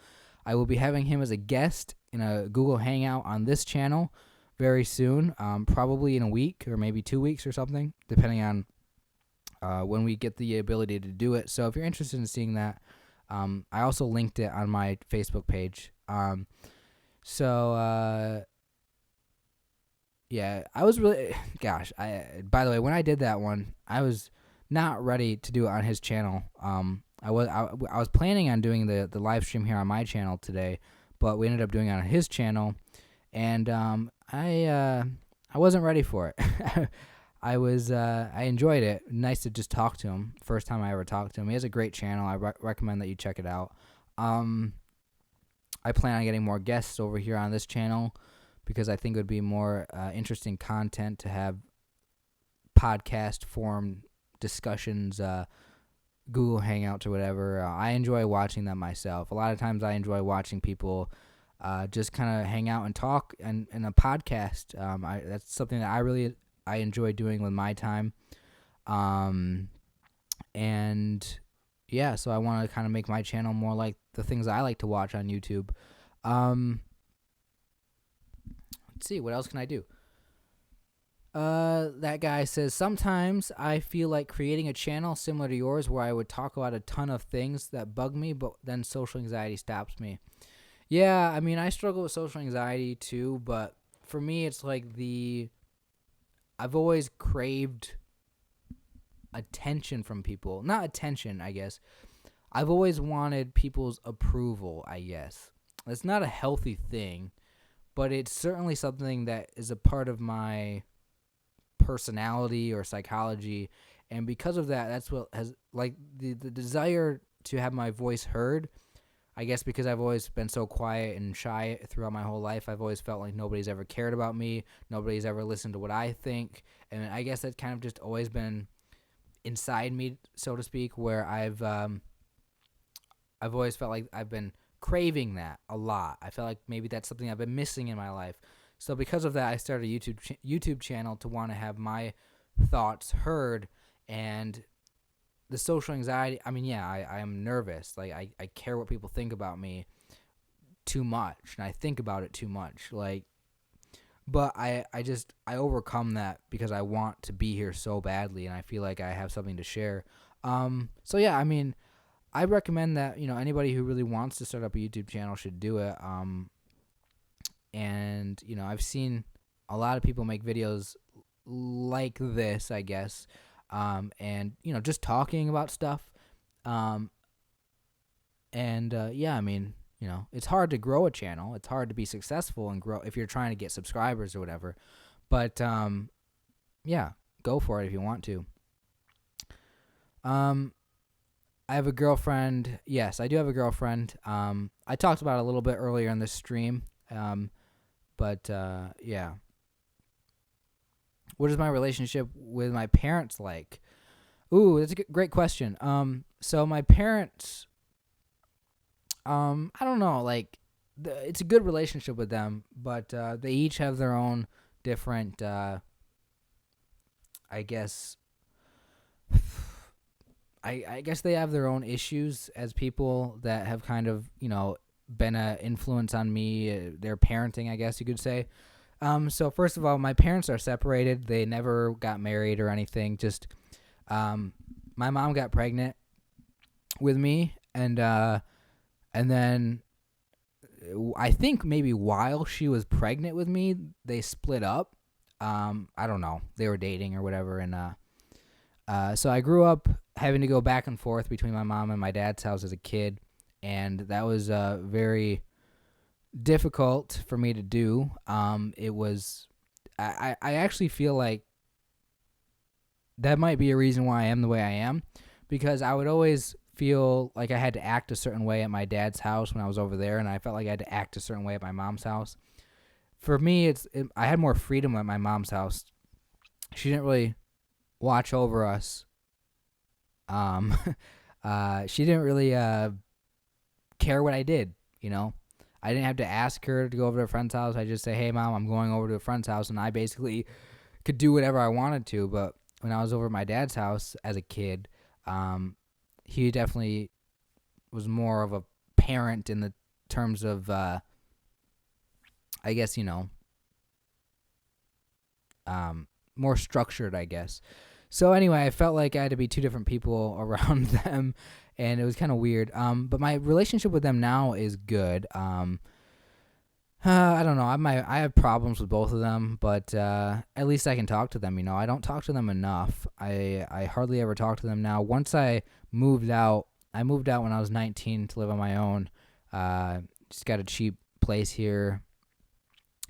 I will be having him as a guest in a Google Hangout on this channel very soon, probably in a week or maybe 2 weeks or something, depending on when we get the ability to do it. So if you're interested in seeing that, I also linked it on my Facebook page. Yeah, I was really, gosh, by the way, when I did that one, I was not ready to do it on his channel. I was planning on doing the live stream here on my channel today, but we ended up doing it on his channel, and I wasn't ready for it. I enjoyed it. Nice to just talk to him. First time I ever talked to him. He has a great channel. I recommend that you check it out. I plan on getting more guests over here on this channel because I think it would be more interesting content to have podcast form discussions, Google Hangouts or whatever. I enjoy watching them myself. A lot of times I enjoy watching people just kind of hang out and talk in a podcast. That's something that I enjoy doing with my time. And yeah, so I want to kind of make my channel more like the things I like to watch on YouTube. Let's see, what else can I do? That guy says, sometimes I feel like creating a channel similar to yours where I would talk about a ton of things that bug me, but then social anxiety stops me. Yeah, I mean, I struggle with social anxiety too, but for me, it's like I've always craved attention from people. Not attention, I guess. I've always wanted people's approval, I guess. It's not a healthy thing, but it's certainly something that is a part of my personality or psychology, and because of that, that's what has, like, the desire to have my voice heard. I guess because I've always been so quiet and shy throughout my whole life, I've always felt like nobody's ever cared about me, nobody's ever listened to what I think, and I guess that's kind of just always been inside me, so to speak, where I've always felt like I've been craving that a lot. I feel like maybe that's something I've been missing in my life. So because of that, I started a YouTube channel to want to have my thoughts heard. And the social anxiety, I mean, yeah, I am nervous. Like, I care what people think about me too much, and I think about it too much. Like, but I overcome that because I want to be here so badly, and I feel like I have something to share. So yeah, I mean, I recommend that, anybody who really wants to start up a YouTube channel should do it. And, I've seen a lot of people make videos like this, I guess, and, just talking about stuff. Yeah, I mean, it's hard to grow a channel. It's hard to be successful and grow if you're trying to get subscribers or whatever. But, yeah, go for it if you want to. I have a girlfriend. Yes, I do have a girlfriend. I talked about it a little bit earlier in this stream. But yeah. What is my relationship with my parents like? Ooh, that's a great question. So my parents, I don't know, like, it's a good relationship with them, but they each have their own different, I guess, I guess they have their own issues as people that have kind of, been an influence on me, their parenting, I guess you could say. So first of all, my parents are separated. They never got married or anything. Just, my mom got pregnant with me, and then I think maybe while she was pregnant with me, they split up. I don't know. They were dating or whatever, and so I grew up having to go back and forth between my mom and my dad's house as a kid, and that was very difficult for me to do. It was, I actually feel like that might be a reason why I am the way I am, because I would always feel like I had to act a certain way at my dad's house when I was over there, and I felt like I had to act a certain way at my mom's house. For me, I had more freedom at my mom's house. She didn't really watch over us. She didn't really care what I did, I didn't have to ask her to go over to a friend's house. I just say, hey, Mom, I'm going over to a friend's house, and I basically could do whatever I wanted to. But when I was over at my dad's house as a kid, he definitely was more of a parent in the terms of I guess, more structured, I guess. So anyway, I felt like I had to be two different people around them, and it was kind of weird. But my relationship with them now is good. I don't know. I have problems with both of them, but at least I can talk to them. I don't talk to them enough. I hardly ever talk to them now. Once I moved out when I was 19 to live on my own. Just got a cheap place here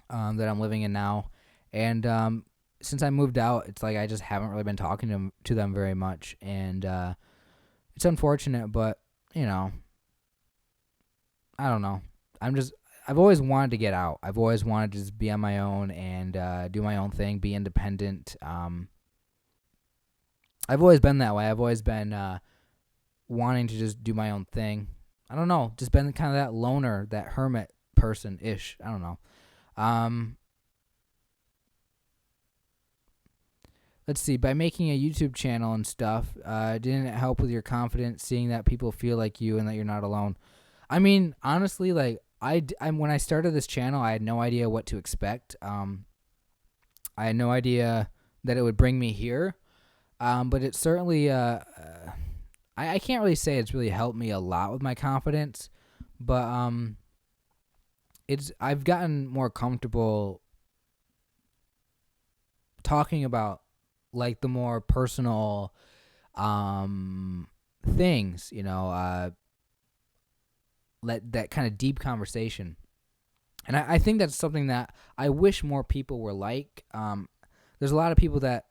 that I'm living in now, and since I moved out, it's like I just haven't really been talking to them very much, and it's unfortunate, but I don't know. I've always wanted to get out. I've always wanted to just be on my own and do my own thing, be independent. I've always been that way. I've always been wanting to just do my own thing. I don't know, just been kind of that loner, that hermit person-ish. I don't know. Let's see. By making a YouTube channel and stuff, didn't it help with your confidence, seeing that people feel like you and that you're not alone? I mean, honestly, like when I started this channel, I had no idea what to expect. I had no idea that it would bring me here, but it certainly. I can't really say it's really helped me a lot with my confidence, but I've gotten more comfortable talking about like the more personal things, that kind of deep conversation. And I think that's something that I wish more people were like. There's a lot of people that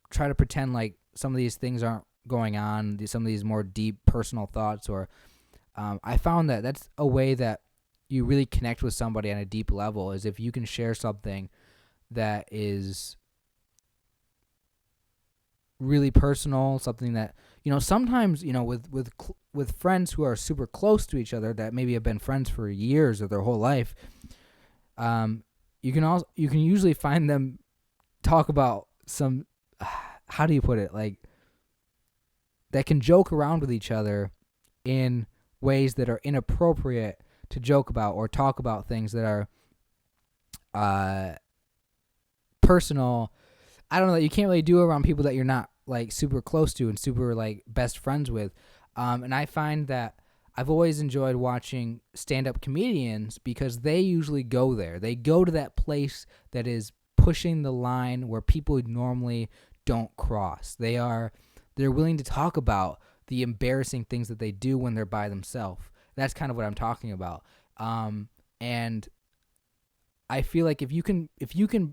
try to pretend like some of these things aren't going on, some of these more deep personal thoughts, or I found that that's a way that you really connect with somebody on a deep level, is if you can share something that is really personal, something that sometimes with friends who are super close to each other that maybe have been friends for years or their whole life, you can usually find them talk about some how do you put it, like, that can joke around with each other in ways that are inappropriate to joke about, or talk about things that are personal. I don't know, that you can't really do around people that you're not like super close to and super like best friends with. And I find that I've always enjoyed watching stand-up comedians because they usually go there. They go to that place that is pushing the line where people normally don't cross. They're willing to talk about the embarrassing things that they do when they're by themselves. That's kind of what I'm talking about. And I feel like if you can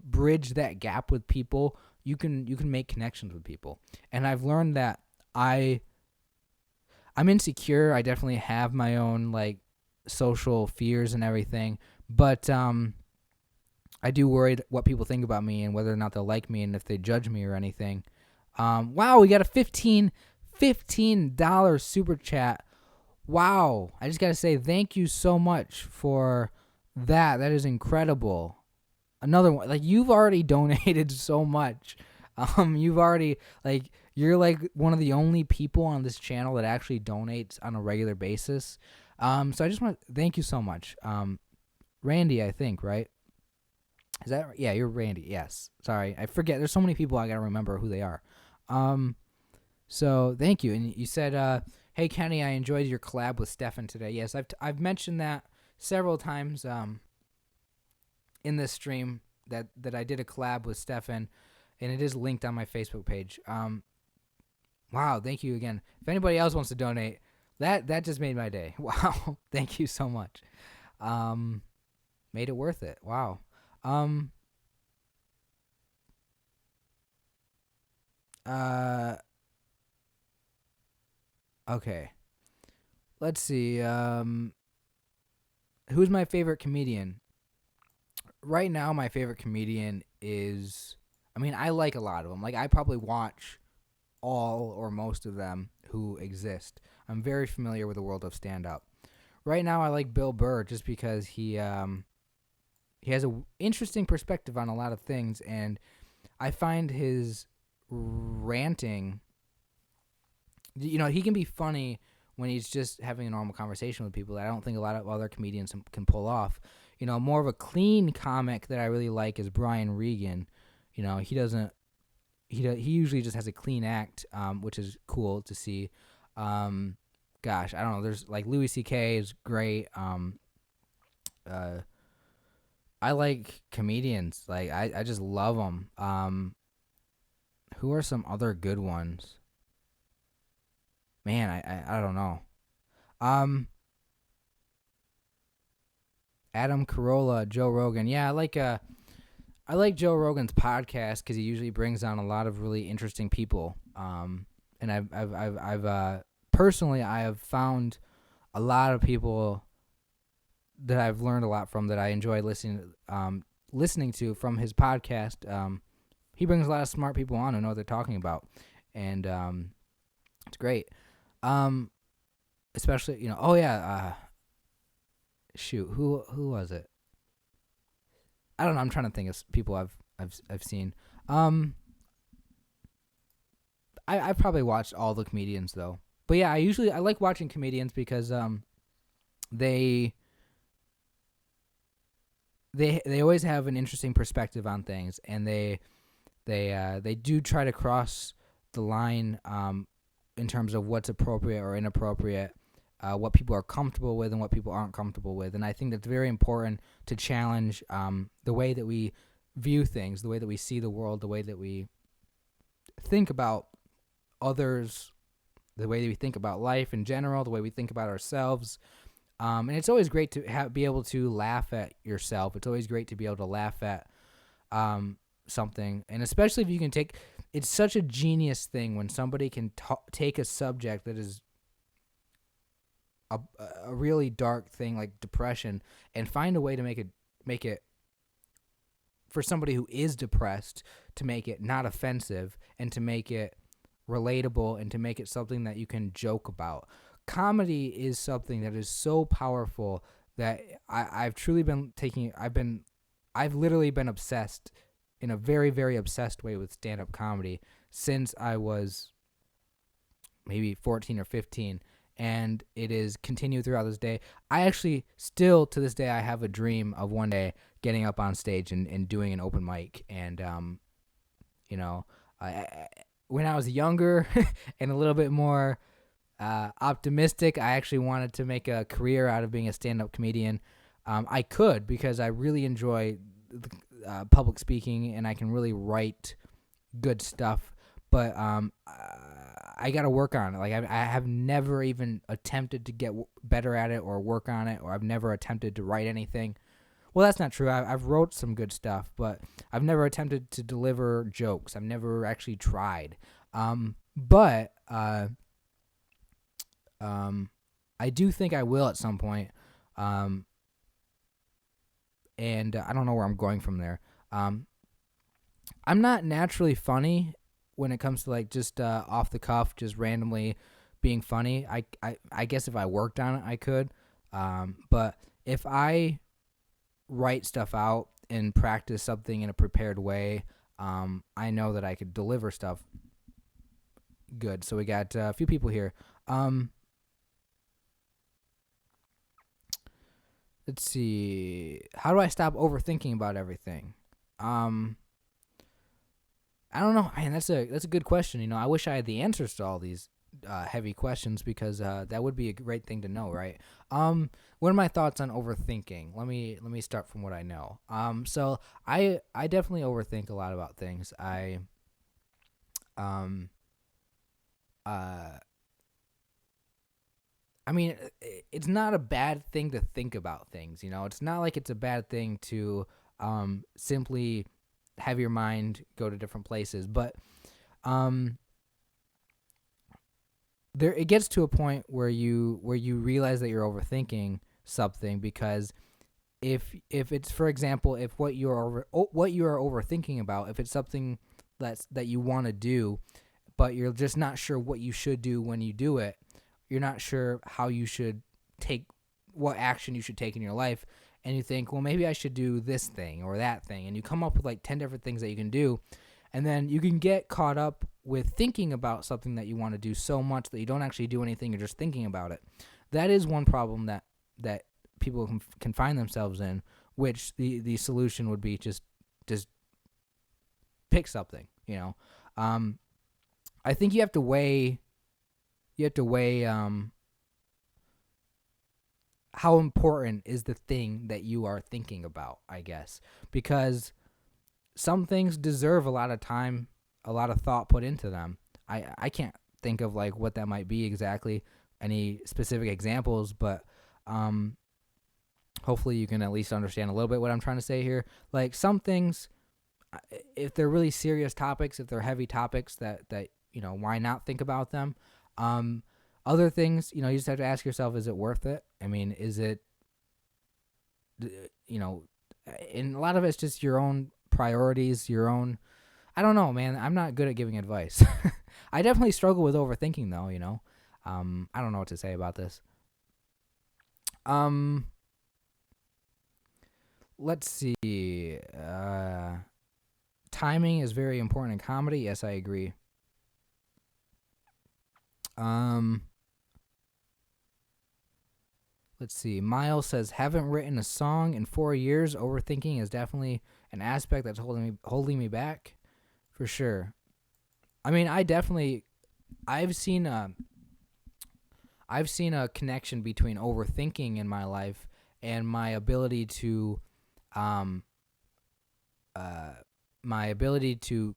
bridge that gap with people, you can make connections with people. And I've learned that I'm insecure. I definitely have my own like social fears and everything, but I do worry what people think about me and whether or not they'll like me and if they judge me or anything. Wow, we got a $15 super chat. Wow, I just got to say thank you so much for that. That is incredible. Another one. Like, you've already donated so much. You've already, like, you're like one of the only people on this channel that actually donates on a regular basis. So I just want to thank you so much. Randy, I think, right? Is that right? Yeah, you're Randy. Yes. Sorry, I forget. There's so many people I gotta remember who they are. So thank you. And you said, "Hey Kenny, I enjoyed your collab with Stefan today." Yes, I've mentioned that several times in this stream that I did a collab with Stefan, and it is linked on my Facebook page. Wow, thank you again. If anybody else wants to donate, that just made my day. Wow, thank you so much. Made it worth it. Wow. Okay. Let's see. Who's my favorite comedian? Right now, my favorite comedian is, I mean, I like a lot of them. Like, I probably watch all or most of them who exist. I'm very familiar with the world of stand-up. Right now, I like Bill Burr just because he has an interesting perspective on a lot of things, and I find his ranting, he can be funny when he's just having a normal conversation with people that I don't think a lot of other comedians can pull off. More of a clean comic that I really like is Brian Regan. He doesn't. He usually just has a clean act, which is cool to see. Gosh, I don't know. There's like Louis C.K. is great. I like comedians. Like I just love them. Who are some other good ones? Man, I don't know. Adam Carolla, Joe Rogan. Yeah, I like Joe Rogan's podcast because he usually brings on a lot of really interesting people. And I've personally I have found a lot of people that I've learned a lot from that I enjoy listening to from his podcast. He brings a lot of smart people on who know what they're talking about, and it's great. Especially oh yeah, shoot, who was it? I don't know. I'm trying to think of people I've seen. I've probably watched all the comedians though. But yeah, I like watching comedians because they always have an interesting perspective on things, and they do try to cross the line in terms of what's appropriate or inappropriate, what people are comfortable with and what people aren't comfortable with. And I think that's very important to challenge the way that we view things, the way that we see the world, the way that we think about others, the way that we think about life in general, the way we think about ourselves. And it's always great to be able to laugh at yourself. It's always great to be able to laugh at something. And especially if you can it's such a genius thing when somebody can take a subject that is a really dark thing like depression and find a way to make it for somebody who is depressed, to make it not offensive and to make it relatable and to make it something that you can joke about. Comedy is something that is so powerful that I've truly been I've literally been obsessed in a very, very obsessed way with stand-up comedy since I was maybe 14 or 15, and it is continued throughout this day. I actually still, to this day, I have a dream of one day getting up on stage and doing an open mic. And, when I was younger and a little bit more optimistic, I actually wanted to make a career out of being a stand-up comedian. I could, because I really enjoy public speaking and I can really write good stuff. But I got to work on it. Like I have never even attempted to get better at it or work on it, or I've never attempted to write anything. Well, that's not true. I've wrote some good stuff, but I've never attempted to deliver jokes. I've never actually tried. But I do think I will at some point. And I don't know where I'm going from there. I'm not naturally funny when it comes to like just off the cuff, just randomly being funny. I guess if I worked on it, I could. But if I write stuff out and practice something in a prepared way, I know that I could deliver stuff good. So we got a few people here. Let's see. How do I stop overthinking about everything? I don't know. Man, that's a good question. I wish I had the answers to all these heavy questions, because that would be a great thing to know, right? What are my thoughts on overthinking? Let me start from what I know. So I definitely overthink a lot about things. I mean, it's not a bad thing to think about things, It's not like it's a bad thing to simply have your mind go to different places, but it gets to a point where you realize that you're overthinking something, because if it's, for example, if what you are overthinking about, if it's something that you want to do, but you're just not sure what you should do when you do it, you're not sure what action you should take in your life, and you think, well, maybe I should do this thing or that thing, and you come up with like 10 different things that you can do, and then you can get caught up with thinking about something that you want to do so much that you don't actually do anything, you're just thinking about it. That is one problem that people can find themselves in which the solution would be just pick something, I think you have to weigh how important is the thing that you are thinking about, I guess, because some things deserve a lot of time, a lot of thought put into them. I can't think of like what that might be exactly, any specific examples, but hopefully you can at least understand a little bit what I'm trying to say here. Like some things, if they're really serious topics, if they're heavy topics, that why not think about them? Other things, you just have to ask yourself, is it worth it? I mean, is it, and a lot of it's just your own priorities, your own, I don't know, man. I'm not good at giving advice. I definitely struggle with overthinking though, I don't know what to say about this. Let's see. Timing is very important in comedy. Yes, I agree. Let's see. Miles says, haven't written a song in 4 years. Overthinking is definitely an aspect that's holding me back, for sure. I mean, I've seen a connection between overthinking in my life and my ability to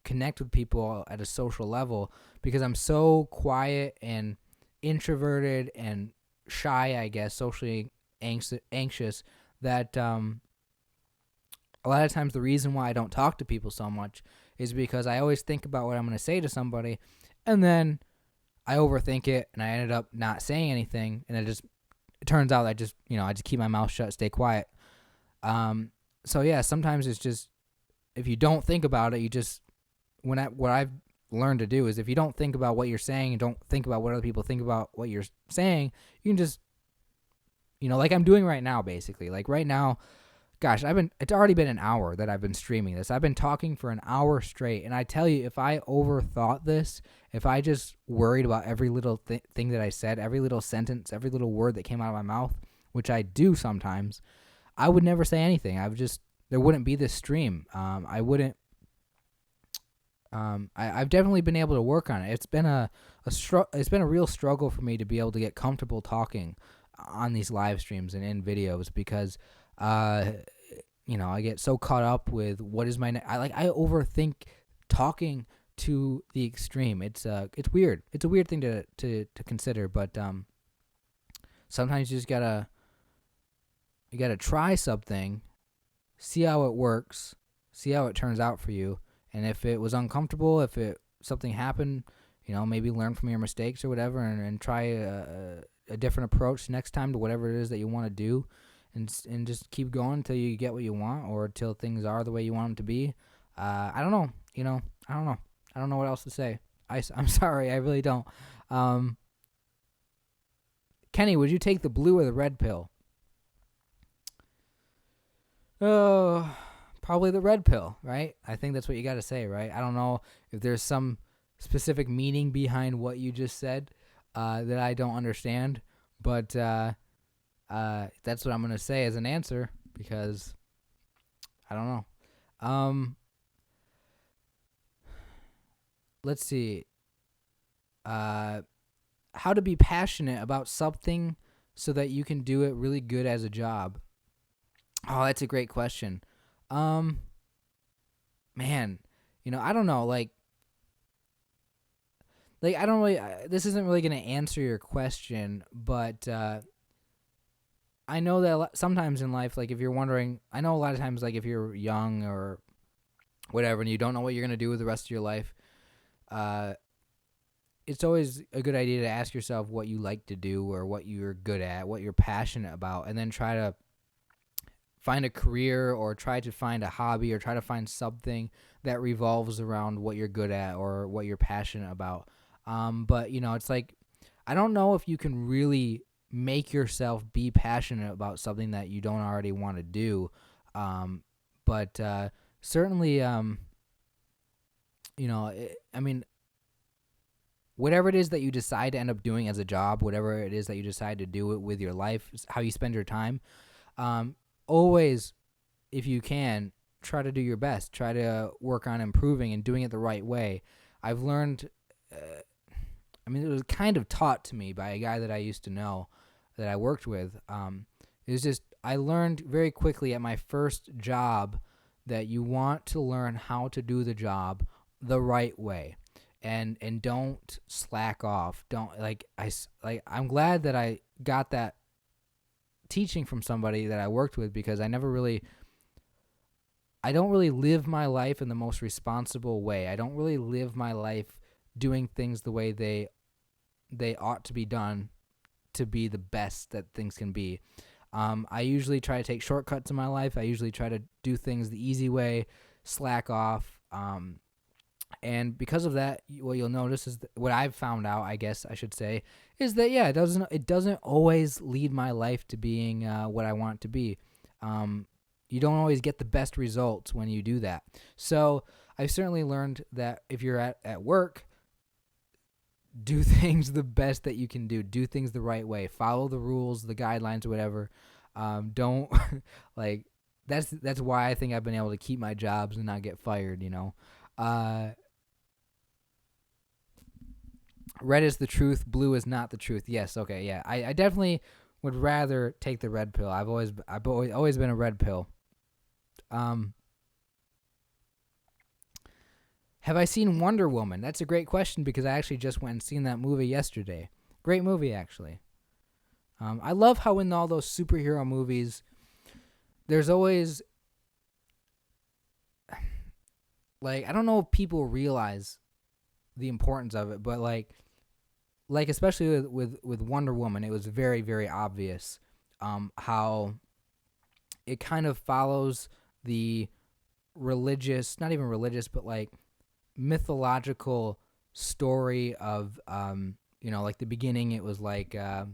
connect with people at a social level, because I'm so quiet and introverted and shy, I guess, socially anxious, that a lot of times the reason why I don't talk to people so much is because I always think about what I'm going to say to somebody, and then I overthink it, and I ended up not saying anything, and it turns out I just keep my mouth shut, stay quiet. So yeah, sometimes it's just, if you don't think about it, what I've learned to do is, if you don't think about what you're saying and don't think about what other people think about what you're saying, you can just, like I'm doing right now, basically. Like right now, gosh, it's already been an hour that I've been streaming this. I've been talking for an hour straight, and I tell you, if I overthought this, if I just worried about every little thing that I said, every little sentence, every little word that came out of my mouth, which I do sometimes, I would never say anything. There wouldn't be this stream. I've definitely been able to work on it. It's been it's been a real struggle for me to be able to get comfortable talking on these live streams and in videos, because I get so caught up with what is I overthink talking to the extreme. It's weird. It's a weird thing to consider, but sometimes you just gotta try something, see how it works, see how it turns out for you. And if it was uncomfortable, if something happened, maybe learn from your mistakes or whatever, and try a different approach next time to whatever it is that you want to do, and just keep going until you get what you want, or till things are the way you want them to be. I don't know. I don't know. I don't know what else to say. I'm sorry. I really don't. Kenny, would you take the blue or the red pill? Oh, probably the red pill, right? I think that's what you got to say, right? I don't know if there's some specific meaning behind what you just said that I don't understand, but that's what I'm going to say as an answer, because I don't know. Let's see. How to be passionate about something so that you can do it really good as a job. Oh, that's a great question. Man, I don't know. Like I don't really. This isn't really gonna answer your question, but I know that sometimes in life, like if you're wondering, I know a lot of times, like if you're young or whatever, and you don't know what you're gonna do with the rest of your life, it's always a good idea to ask yourself what you like to do, or what you're good at, what you're passionate about, and then try to find a career, or try to find a hobby, or try to find something that revolves around what you're good at or what you're passionate about. But it's like, I don't know if you can really make yourself be passionate about something that you don't already want to do. But certainly, I mean, whatever it is that you decide to end up doing as a job, whatever it is that you decide to do it with your life, how you spend your time, always if you can, try to do your best. Try to work on improving and doing it the right way. I've learned, it was kind of taught to me by a guy that I used to know that I worked with. It was just, I learned very quickly at my first job that you want to learn how to do the job the right way. And don't slack off. Don't I'm glad that I got that teaching from somebody that I worked with, because I don't really live my life in the most responsible way. I don't really live my life doing things the way they ought to be done to be the best that things can be. I usually try to take shortcuts in my life. I usually try to do things the easy way, slack off. And because of that, what you'll notice is what I've found out, I guess I should say, is that it doesn't always lead my life to being what I want it to be. You don't always get the best results when you do that. So I've certainly learned that if you're at work, do things the best that you can do. Do things the right way. Follow the rules, the guidelines, whatever. Don't that's why I think I've been able to keep my jobs and not get fired. Red is the truth. Blue is not the truth. Yes. Okay. Yeah. I definitely would rather take the red pill. I've always been a red pill. Have I seen Wonder Woman? That's a great question, because I actually just went and seen that movie yesterday. Great movie, actually. I love how in all those superhero movies, there's always, I don't know if people realize the importance of it, but especially with Wonder Woman, it was very, very obvious how it kind of follows the religious, not even religious, but mythological story of, the beginning. It was the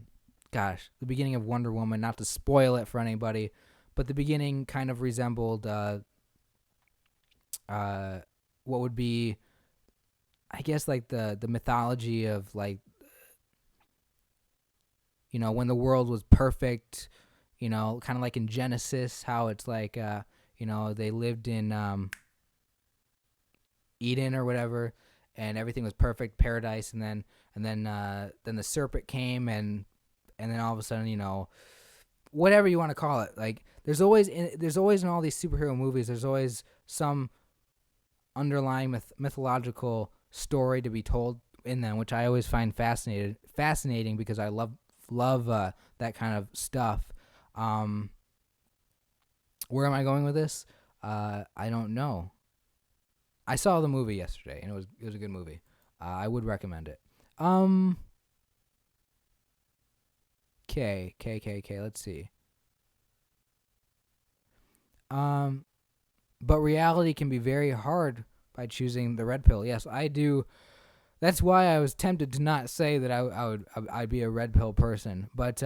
beginning of Wonder Woman, not to spoil it for anybody, but the beginning kind of resembled what would be, I guess, the mythology of when the world was perfect, kind of like in Genesis, how it's they lived in Eden or whatever, and everything was perfect, paradise, and then the serpent came, and then all of a sudden, whatever you want to call it, there's always in all these superhero movies, there's always some underlying mythological story to be told in them, which I always find fascinating because I love that kind of stuff. Where am I going with this? I don't know. I saw the movie yesterday, and it was a good movie. I would recommend it. Okay. Let's see. But reality can be very hard by choosing the red pill. Yes, I do. That's why I was tempted to not say that I'd be a red pill person. But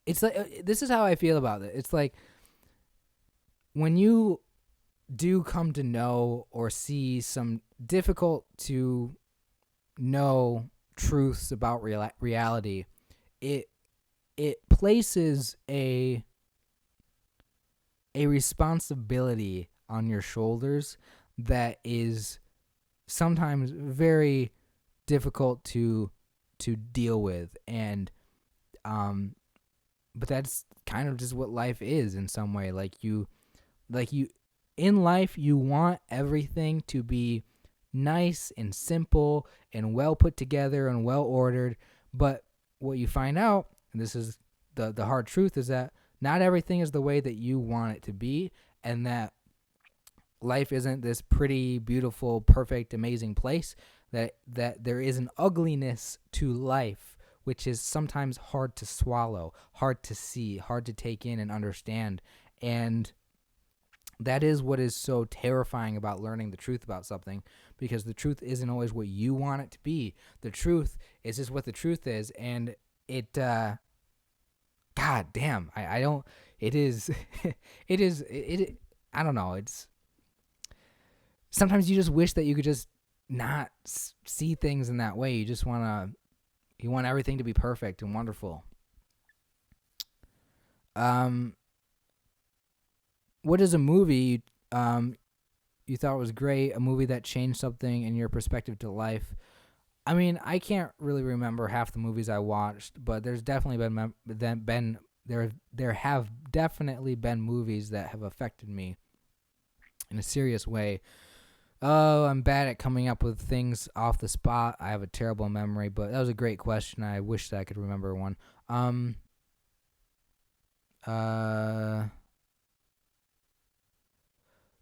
it's this is how I feel about it. It's when you do come to know or see some difficult to know truths about reality, it places a responsibility on your shoulders that is sometimes very difficult to deal with, and but that's kind of just what life is in some way. You in life, you want everything to be nice and simple and well put together and well ordered, but what you find out, and this is the hard truth, is that not everything is the way that you want it to be, and that life isn't this pretty, beautiful, perfect, amazing place, that there is an ugliness to life, which is sometimes hard to swallow, hard to see, hard to take in and understand. And that is what is so terrifying about learning the truth about something, because the truth isn't always what you want it to be. The truth is just what the truth is, and it, God damn, I don't, it is, I don't know, it's, sometimes you just wish that you could just not see things in that way. You just want everything to be perfect and wonderful. Um, what is a movie you thought was great? A movie that changed something in your perspective to life? I mean, I can't really remember half the movies I watched, but there's definitely there have definitely been movies that have affected me in a serious way. Oh, I'm bad at coming up with things off the spot. I have a terrible memory, but that was a great question. I wish that I could remember one. Um, uh,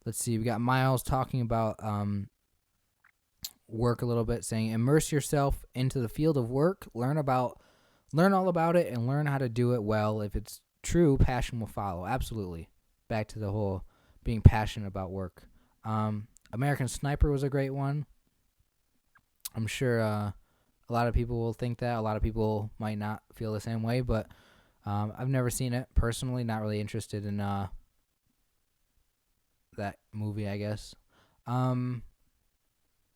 let's see. We got Miles talking about work a little bit, saying immerse yourself into the field of work, learn all about it, and learn how to do it well. If it's true, passion will follow. Absolutely. Back to the whole being passionate about work. American Sniper was a great one. I'm sure a lot of people will think that. A lot of people might not feel the same way, but I've never seen it personally. Not really interested in that movie, I guess.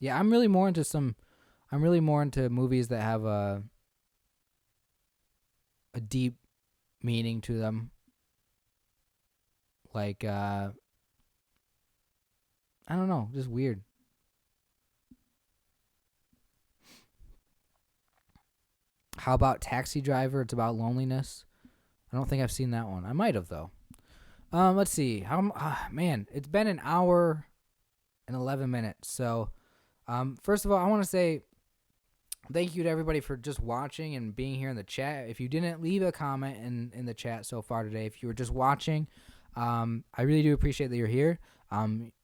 Yeah, I'm really more into movies that have a deep meaning to them. Like I don't know, just weird. How about Taxi Driver? It's about loneliness. I don't think I've seen that one. I might have though. Let's see. Man, it's been an hour and 11 minutes. So, first of all, I want to say thank you to everybody for just watching and being here in the chat. If you didn't leave a comment in the chat so far today, if you were just watching, I really do appreciate that you're here.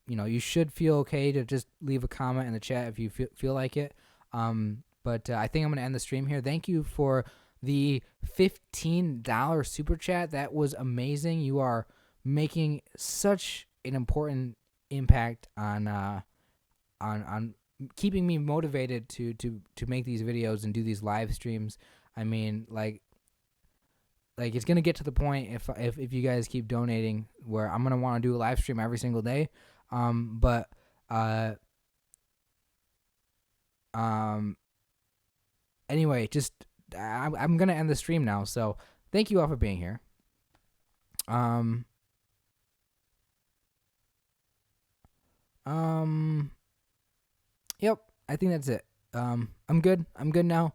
You should feel okay to just leave a comment in the chat if you feel like it. But I think I'm going to end the stream here. Thank you for the $15 super chat. That was amazing. You are making such an important impact on keeping me motivated to make these videos and do these live streams. I mean, like it's gonna get to the point if you guys keep donating where I'm gonna want to do a live stream every single day. But anyway, just I'm gonna end the stream now. So thank you all for being here. Yep, I think that's it. I'm good. I'm good now.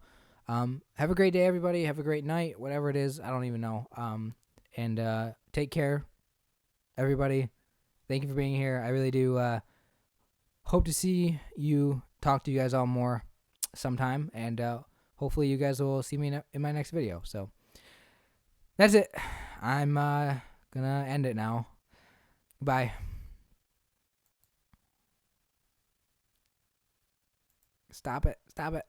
Have a great day, everybody. Have a great night, whatever it is. I don't even know. And take care, everybody. Thank you for being here. I really do hope to see you, talk to you guys all more sometime, and hopefully you guys will see me in my next video. So that's it. I'm gonna end it now. Bye. Stop it. Stop it.